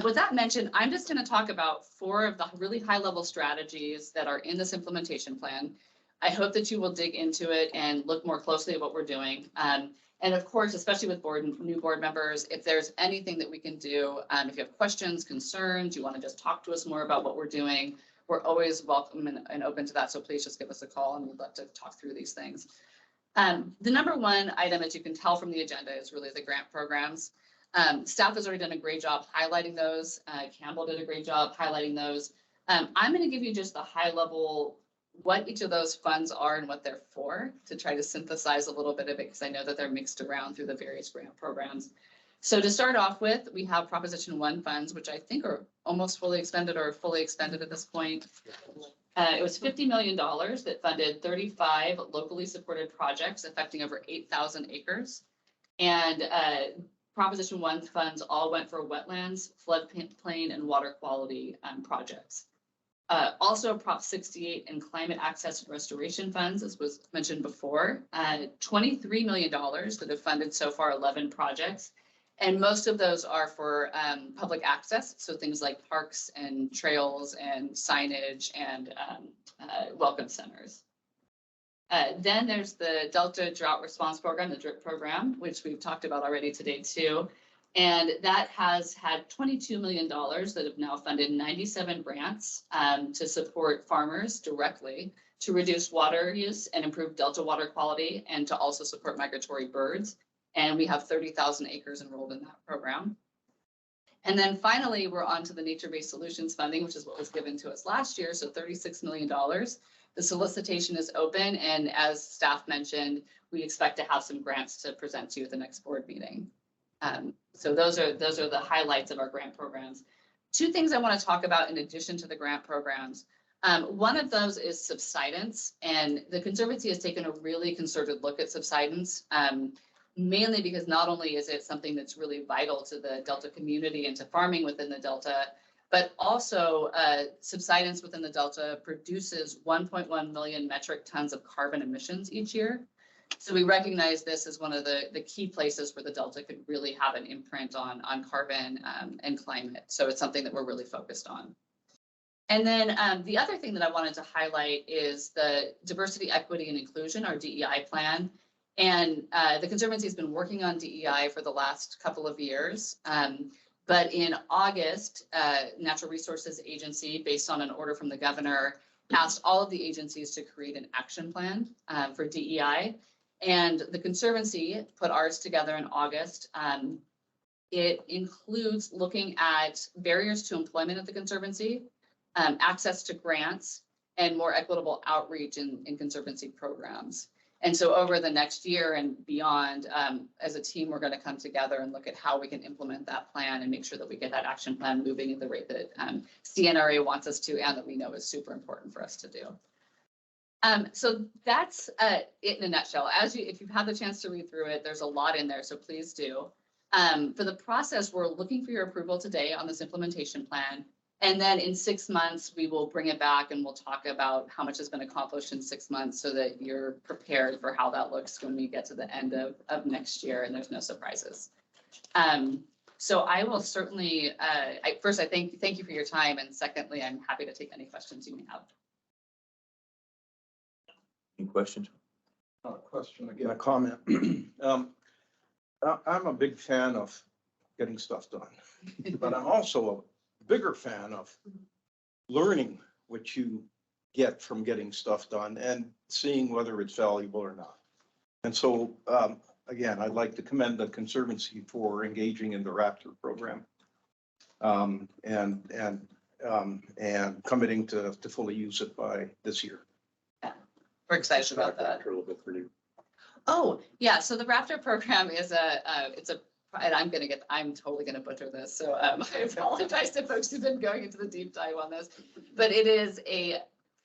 With that mentioned, I'm just going to talk about 4 of the really high-level strategies that are in this implementation plan. I hope that you will dig into it and look more closely at what we're doing. And of course, especially with new board members, if there's anything that we can do, if you have questions, concerns, you want to just talk to us more about what we're doing, we're always welcome and open to that. So please just give us a call and we'd love to talk through these things. The number 1 item, as you can tell from the agenda, is really the grant programs. Staff has already done a great job highlighting those. Campbell did a great job highlighting those. I'm going to give you just the high level, what each of those funds are and what they're for, to try to synthesize a little bit of it, because I know that they're mixed around through the various grant programs. So to start off with, we have Proposition 1 funds, which I think are almost fully expended or fully expended at this point. It was $50 million that funded 35 locally supported projects affecting over 8,000 acres. And Proposition 1 funds all went for wetlands, floodplain, and water quality projects. Also, Prop 68 and climate access and restoration funds, as was mentioned before, $23 million that have funded so far 11 projects. And most of those are for public access, so things like parks and trails and signage and welcome centers. Then there's the Delta Drought Response Program, the DRIP program, which we've talked about already today too. And that has had $22 million that have now funded 97 grants to support farmers directly to reduce water use and improve Delta water quality, and to also support migratory birds. And we have 30,000 acres enrolled in that program. And then finally, we're on to the nature-based solutions funding, which is what was given to us last year. So $36 million. The solicitation is open. And as staff mentioned, we expect to have some grants to present to you at the next board meeting. So those are the highlights of our grant programs. Two things I want to talk about in addition to the grant programs. One of those is subsidence, and the Conservancy has taken a really concerted look at subsidence, mainly because not only is it something that's really vital to the Delta community and to farming within the Delta, but also subsidence within the Delta produces 1.1 million metric tons of carbon emissions each year. So we recognize this as one of the key places where the Delta could really have an imprint on carbon and climate. So it's something that we're really focused on. And then the other thing that I wanted to highlight is the Diversity, Equity, and Inclusion, our DEI plan. And the Conservancy has been working on DEI for the last couple of years. But in August, Natural Resources Agency, based on an order from the governor, asked all of the agencies to create an action plan for DEI. And the Conservancy put ours together in August. It includes looking at barriers to employment at the Conservancy, access to grants, and more equitable outreach in Conservancy programs. And so over the next year and beyond, as a team, we're going to come together and look at how we can implement that plan and make sure that we get that action plan moving at the rate that CNRA wants us to, and that we know is super important for us to do. So that's it in a nutshell. If you've had the chance to read through it, there's a lot in there, so please do. For the process, we're looking for your approval today on this implementation plan. And then in 6 months, we will bring it back and we'll talk about how much has been accomplished in 6 months so that you're prepared for how that looks when we get to the end of next year and there's no surprises. So I will certainly, first, I thank you for your time. And secondly, I'm happy to take any questions you may have. Any questions? Not a question, again, a comment. I'm a big fan of getting stuff done, but I'm also a bigger fan of learning what you get from getting stuff done and seeing whether it's valuable or not. And so, again, I'd like to commend the Conservancy for engaging in the Raptor program and committing to fully use it by this year. We're excited about that. A little bit for you. Oh, yeah. So the Raptor program is and I'm totally gonna butcher this. So I apologize to folks who've been going into the deep dive on this, but it is a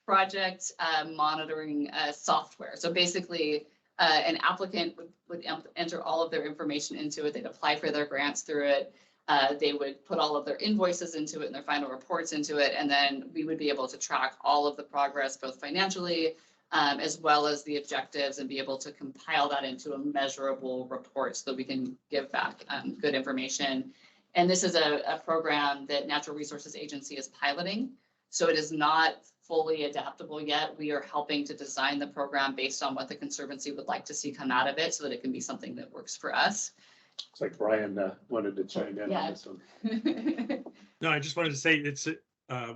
project monitoring software. So basically an applicant would enter all of their information into it. They'd apply for their grants through it. They would put all of their invoices into it and their final reports into it. And then we would be able to track all of the progress, both financially, as well as the objectives, and be able to compile that into a measurable report so that we can give back good information. And this is a program that Natural Resources Agency is piloting. So it is not fully adaptable yet. We are helping to design the program based on what the Conservancy would like to see come out of it so that it can be something that works for us. It's like Brian wanted to chime in on this one. No, I just wanted to say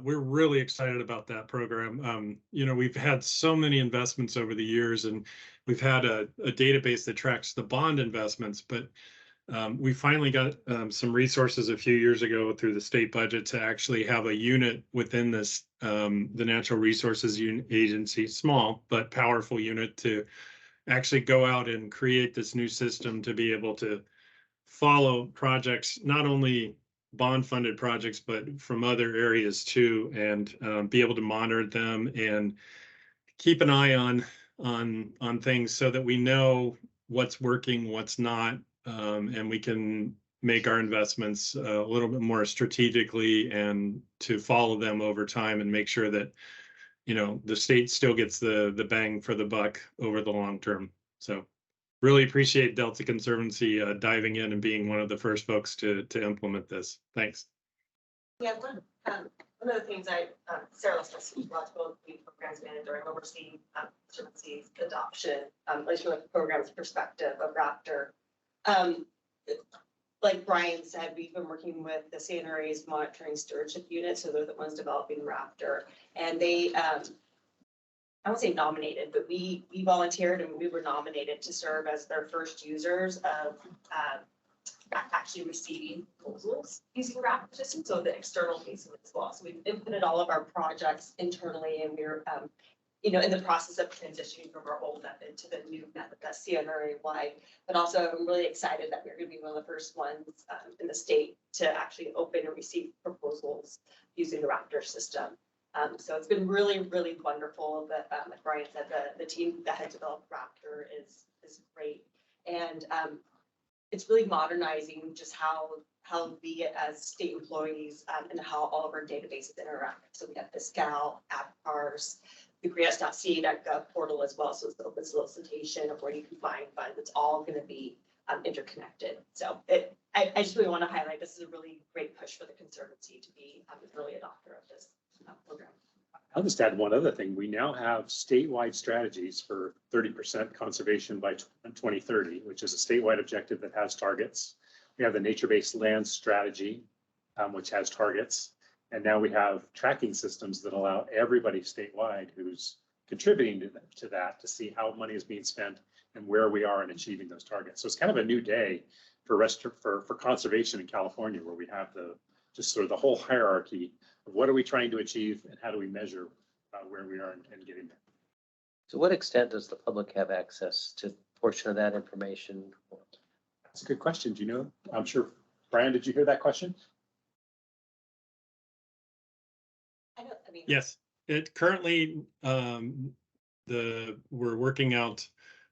we're really excited about that program. We've had so many investments over the years, and we've had a database that tracks the bond investments, but we finally got some resources a few years ago through the state budget to actually have a unit within this, the Natural Resources Agency, small but powerful unit, to actually go out and create this new system to be able to follow projects, not only bond funded projects, but from other areas too, and be able to monitor them and keep an eye on things so that we know what's working, what's not, and we can make our investments a little bit more strategically and to follow them over time and make sure that, the state still gets the bang for the buck over the long term. So really appreciate Delta Conservancy diving in and being one of the first folks to implement this. Thanks. We have one one of the things Sarah Lester, ecological programs manager, I'm overseeing Conservancy's adoption, at least from the program's perspective of Raptor. Like Brian said, we've been working with the CNRA's monitoring stewardship unit, so they're the ones developing Raptor, and they, I won't say nominated, but we volunteered and we were nominated to serve as their first users of actually receiving proposals using Raptor system, so the external facing as well. So we've inputted all of our projects internally, and we're in the process of transitioning from our old method to the new method that's CNRA wide. But also, I'm really excited that we're going to be one of the first ones in the state to actually open and receive proposals using the Raptor system. So it's been really, really wonderful. But like Brian said, the team that had developed Raptor is great, and it's really modernizing just how we as state employees and how all of our databases interact. So we have Fiscal, AppCars, the grants.ca.gov portal as well. So it's the open solicitation of where you can find funds. It's all going to be interconnected. So I just really want to highlight this is a really great push for the Conservancy to be an early adopter of this program. I'll just add one other thing. We now have statewide strategies for 30% conservation by 2030, which is a statewide objective that has targets. We have the nature-based land strategy, which has targets. And now we have tracking systems that allow everybody statewide who's contributing to that to see how money is being spent and where we are in achieving those targets. So it's kind of a new day for conservation in California, where we have just sort of the whole hierarchy of what are we trying to achieve and how do we measure where we are and getting there. To what extent does the public have access to a portion of that information? That's a good question. Do you know? I'm sure, Brian, did you hear that question? Yes, it currently, we're working out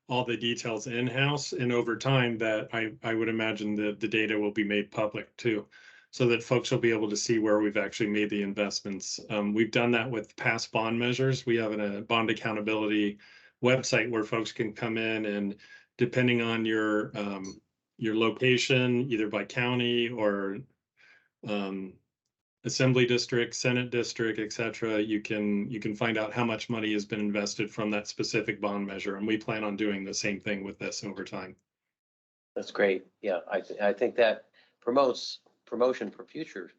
all the details in-house, and over time that I would imagine that the data will be made public too, so that folks will be able to see where we've actually made the investments. We've done that with past bond measures. We have a bond accountability website where folks can come in, and depending on your location, either by county or assembly district, senate district, et cetera, you can find out how much money has been invested from that specific bond measure. And we plan on doing the same thing with this over time. That's great. Yeah, I think that promotion for future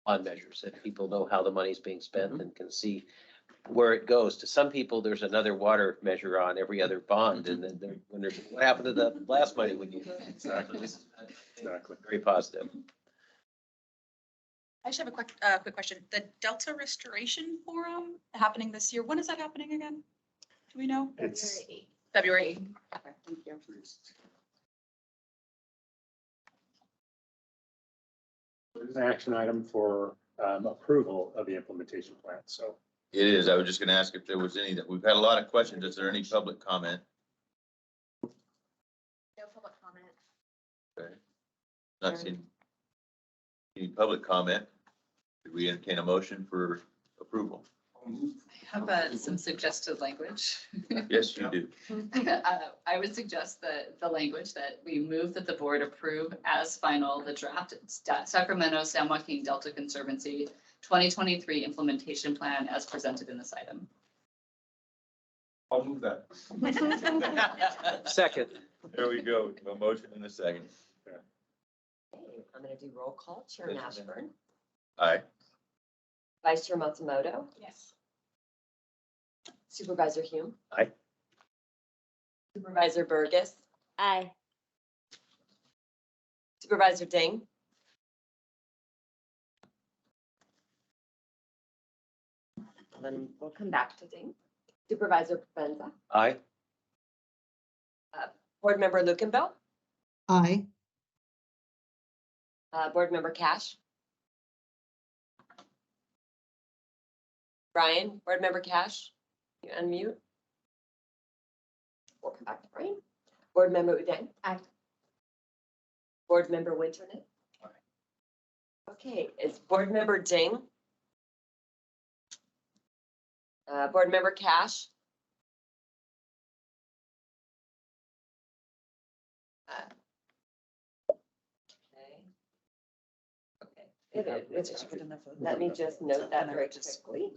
bond measures, that people know how the money's being spent and can see where it goes. To some people, there's another water measure on every other bond, and then when there's what happened to the last money when you exactly very positive. I just have a quick question. The Delta Restoration Forum happening this year. When is that happening again? Do we know? It's February 8th. Okay, thank you. There's an action item for approval of the implementation plan. So It is. I was just going to ask if there was any that we've had a lot of questions. Is there any public comment? No public comment. Okay. Not seen any public comment. Did we entertain a motion for approval? I have some suggested language. Yes, you do. I would suggest that the language that we move that the board approve as final the draft Sacramento-San Joaquin Delta Conservancy 2023 implementation plan as presented in this item. I'll move that. Second. There we go. A motion in a second. Okay, I'm going to do roll call. Chair Mashburn, Aye. Vice Chair Matsumoto, Yes. Supervisor Hume. Aye. Supervisor Burgess, Aye. Supervisor Ding. Then we'll come back to Ding. Supervisor Provenza, Aye. Board Member Lukenbill, Aye. Board Member Cash. Brian, Board Member Cash, you unmute. We'll come back to Brian. Board Member Udang. Aye. Board Member Winternet. Okay, it's Board Member Ding. Board Member Cash. Okay. It is. Let me just note that very quickly.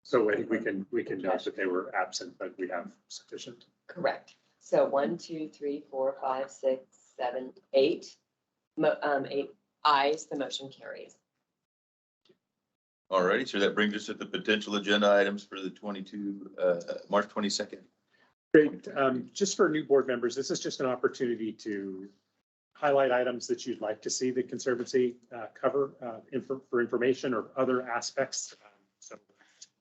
So I think we can note that they were absent, but we have sufficient. Correct. So 1, 2, 3, 4, 5, 6, 7, 8. 8 ayes, the motion carries. All righty, so that brings us to the potential agenda items for the March 22nd. Great. Just for new board members, this is just an opportunity to highlight items that you'd like to see the Conservancy cover for information or other aspects. So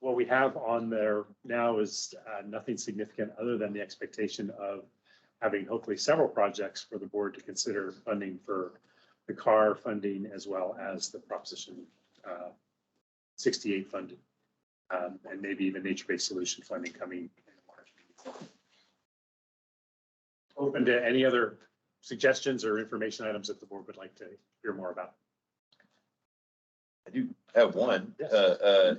what we have on there now is nothing significant other than the expectation of having hopefully several projects for the board to consider funding for the CAR funding as well as the Proposition 68 funding and maybe even nature-based solution funding coming in March. Open to any other suggestions or information items that the board would like to hear more about. I do have one, Yes.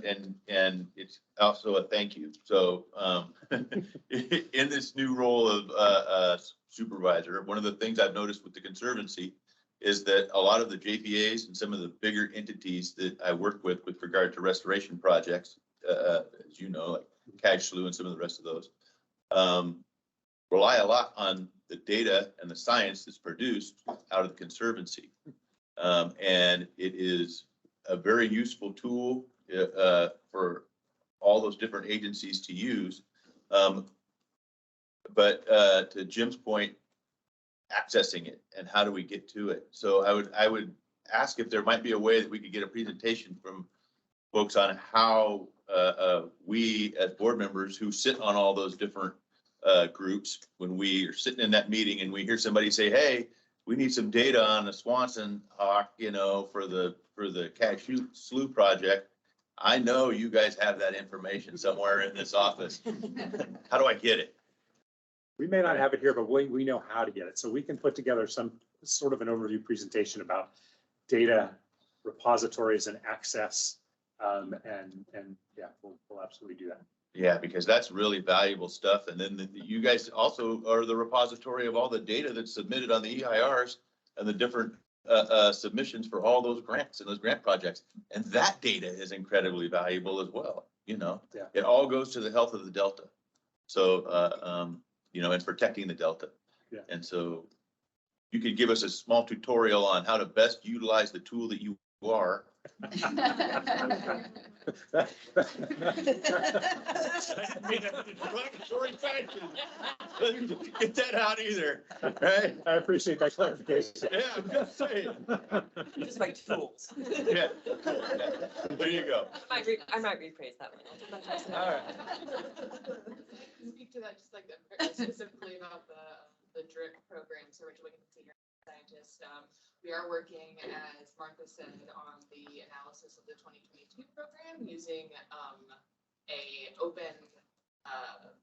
and it's also a thank you. So in this new role of supervisor, one of the things I've noticed with the Conservancy is that a lot of the JPAs and some of the bigger entities that I work with regard to restoration projects, as you know, like Cash Slough and some of the rest of those, rely a lot on the data and the science that's produced out of the Conservancy. And it is a very useful tool for all those different agencies to use. But to Jim's point, accessing it and how do we get to it? So I would ask if there might be a way that we could get a presentation from folks on how we as board members who sit on all those different groups, when we are sitting in that meeting and we hear somebody say, hey, we need some data on the Swanson Hawk, for the Cash Slough project. I know you guys have that information somewhere in this office. How do I get it? We may not have it here, but we know how to get it. So we can put together some sort of an overview presentation about data repositories and access. And yeah, we'll absolutely do that. Yeah, because that's really valuable stuff. And then you guys also are the repository of all the data that's submitted on the EIRs and the different submissions for all those grants and those grant projects. And that data is incredibly valuable as well. Yeah. It all goes to the health of the Delta. So, and protecting the Delta. Yeah. And so you could give us a small tutorial on how to best utilize the tool that you are. Get that out either, right? I appreciate that clarification. Yeah, I'm just saying. Just like tools. Yeah. There you go. I might rephrase that one. All right. Speak to that just like specifically about the DRIP program. So Rachel, we can see your scientist. We are working, as Martha said, on the analysis of the 2022 program using a open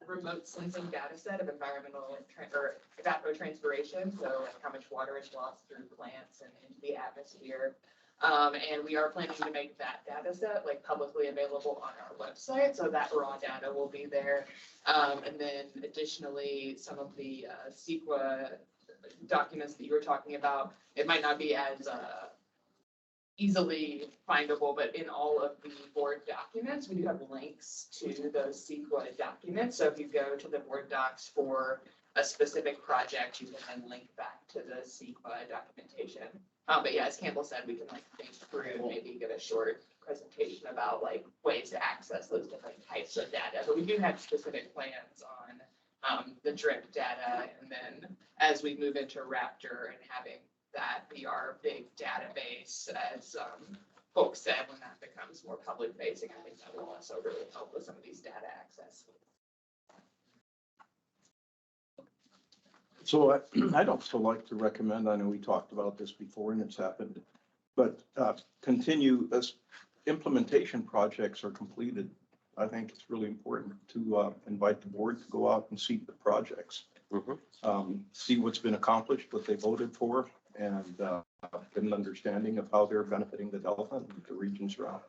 remote sensing data set of environmental or evapotranspiration. So like how much water is lost through plants and into the atmosphere. And we are planning to make that data set like publicly available on our website. So that raw data will be there. And then additionally, some of the CEQA documents that you were talking about, it might not be as easily findable, but in all of the board documents, we do have links to those CEQA documents. So if you go to the board docs for a specific project, you can then link back to the CEQA documentation. But yeah, as Campbell said, we can like think through and maybe give a short presentation about like ways to access those different types of data. But we do have specific plans on the DRIP data. And then as we move into Raptor and having that be our big database, as folks said, when that becomes more public facing, I think that will also really help with some of these data access. So I'd also like to recommend, I know we talked about this before and it's happened, but continue as implementation projects are completed. I think it's really important to invite the board to go out and see the projects, see what's been accomplished, what they voted for, and get an understanding of how they're benefiting the Delta and the regions around.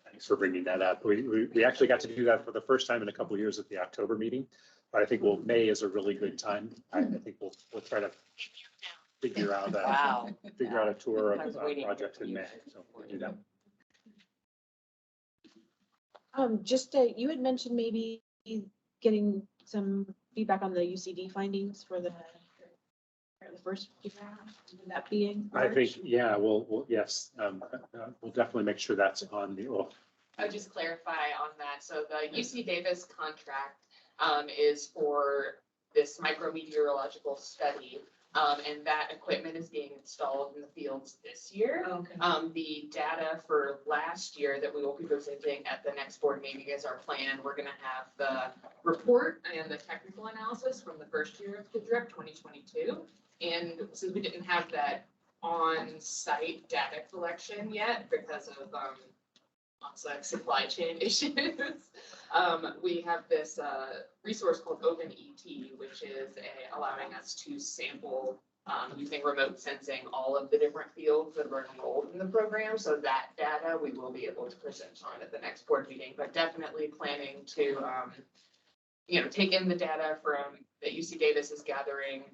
Thanks for bringing that up. We actually got to do that for the first time in a couple of years at the October meeting, but I think May is a really good time. I think we'll try to figure out Wow. figure out a tour I of was waiting for project in you. May. So we'll do that. You had mentioned maybe getting some feedback on the UCD findings for the first round. Would that be in I March? think, yeah, yes, we'll definitely make sure that's on the, I would just clarify on that. So the UC Davis contract is for this micrometeorological study. And that equipment is being installed in the fields this year. Okay. The data for last year that we will be presenting at the next board meeting is our plan. We're gonna have the report and the technical analysis from the first year of the DRIP 2022. And since we didn't have that on-site data collection yet because of on-site supply chain issues, we have this resource called OpenET, which is allowing us to sample using remote sensing all of the different fields that are enrolled in the program. So that data we will be able to present on at the next board meeting, but definitely planning to take in the data from that UC Davis is gathering,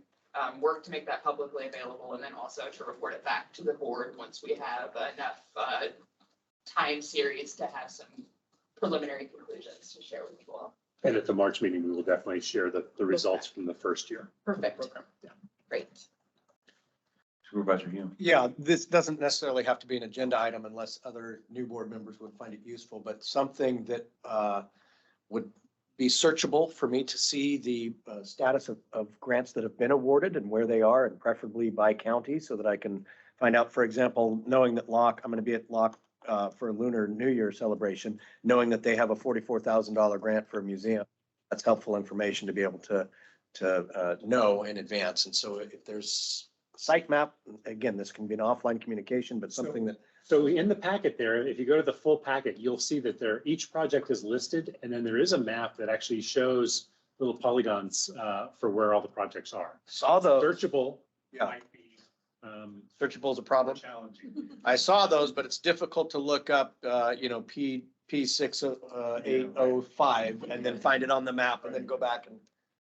work to make that publicly available, and then also to report it back to the board once we have enough time series to have some preliminary conclusions to share with you all. and at the March meeting, we will definitely share the results from the first year. Perfect. Program. Yeah. Great. Supervisor Hume. Yeah, this doesn't necessarily have to be an agenda item unless other new board members would find it useful, but something that would be searchable for me to see the status of grants that have been awarded and where they are, and preferably by county, so that I can find out, for example, knowing that I'm going to be at Locke for a Lunar New Year celebration, knowing that they have a $44,000 grant for a museum. That's helpful information to be able to know in advance. And so if there's a site map, again, this can be an offline communication, but something that. So in the packet there, if you go to the full packet, you'll see that each project is listed, and then there is a map that actually shows little polygons for where all the projects are. Saw those. Searchable. Yeah. Might be, Searchable is a problem. challenging. I saw those, but it's difficult to look up, P6805 and then find it on the map and then go back and,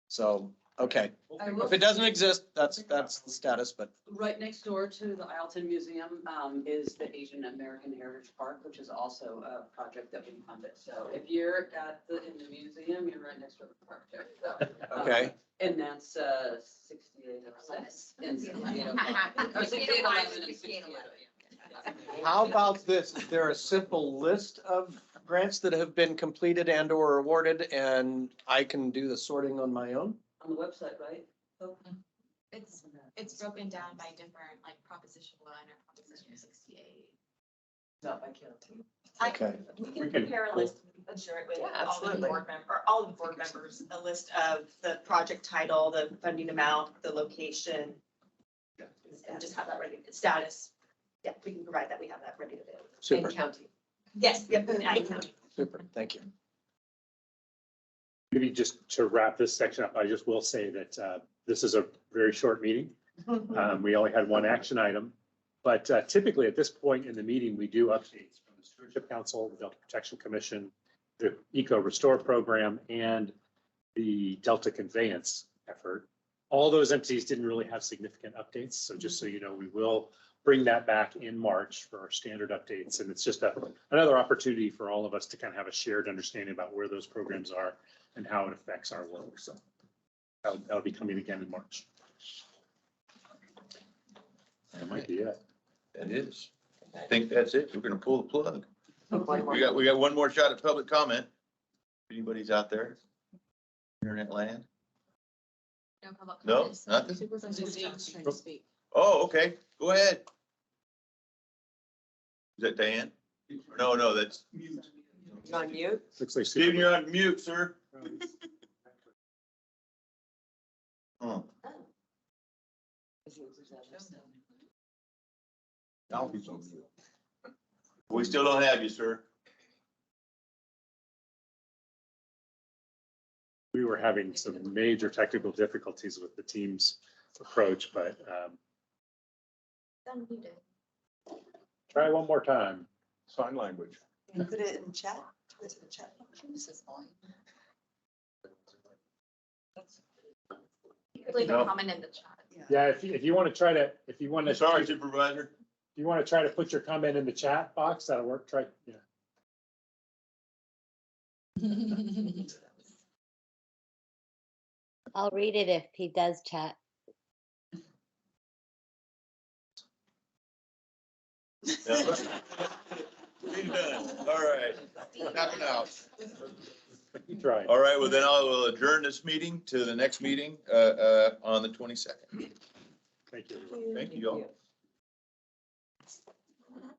so, okay. If it doesn't exist, that's the status, but. Right next door to the Ileton Museum is the Asian American Heritage Park, which is also a project that we funded. So if you're in the museum, you're right next to the park there. So, Okay. And that's 6806. And 6805. Or 6811 and 6808. How about this? Is there a simple list of grants that have been completed and or awarded, and I can do the sorting on my own? On the website, right? It's broken down by different, like Proposition 1 or Proposition 68. Not by county. Okay. We can compare a list and share it with all of the board members, a list of the project title, the funding amount, the location. And just have that ready, status. Yeah, we can provide that. We have that ready to go. Super. And county. Yes, yep, and I county. Super, thank you. Maybe just to wrap this section up, I just will say that this is a very short meeting. We only had one action item, but typically at this point in the meeting, we do updates from the Stewardship Council, the Delta Protection Commission, the Eco Restore Program, and the Delta Conveyance effort. All those entities didn't really have significant updates. So just so you know, we will bring that back in March for our standard updates. And it's just another opportunity for all of us to kind of have a shared understanding about where those programs are and how it affects our work. So that'll be coming again in March. That might be it. That is. I think that's it. We're gonna pull the plug. We got one more shot at public comment. If anybody's out there, internet land? No public No, comments. nothing? Supervisor Dave's trying to speak. Oh, okay. Go ahead. Is that Diane? No, that's mute. You're on mute? Looks like Stephen, you're on mute, sir. Oh. Now he's on mute. We still don't have you, sir. We were having some major technical difficulties with the team's approach, but Unmuted. try one more time. Sign language. Put it in chat. Put it in the chat. This is fine. No. Leave a comment in the chat. Yeah, if you want to try to, if you want to. Sorry, Supervisor. If you want to try to put your comment in the chat box, that'll work. Try, yeah. I'll read it if he does chat. Being done. All right. Tapping out. You try. All right, well then I will adjourn this meeting to the next meeting, on the 22nd. Thank you. Thank you all.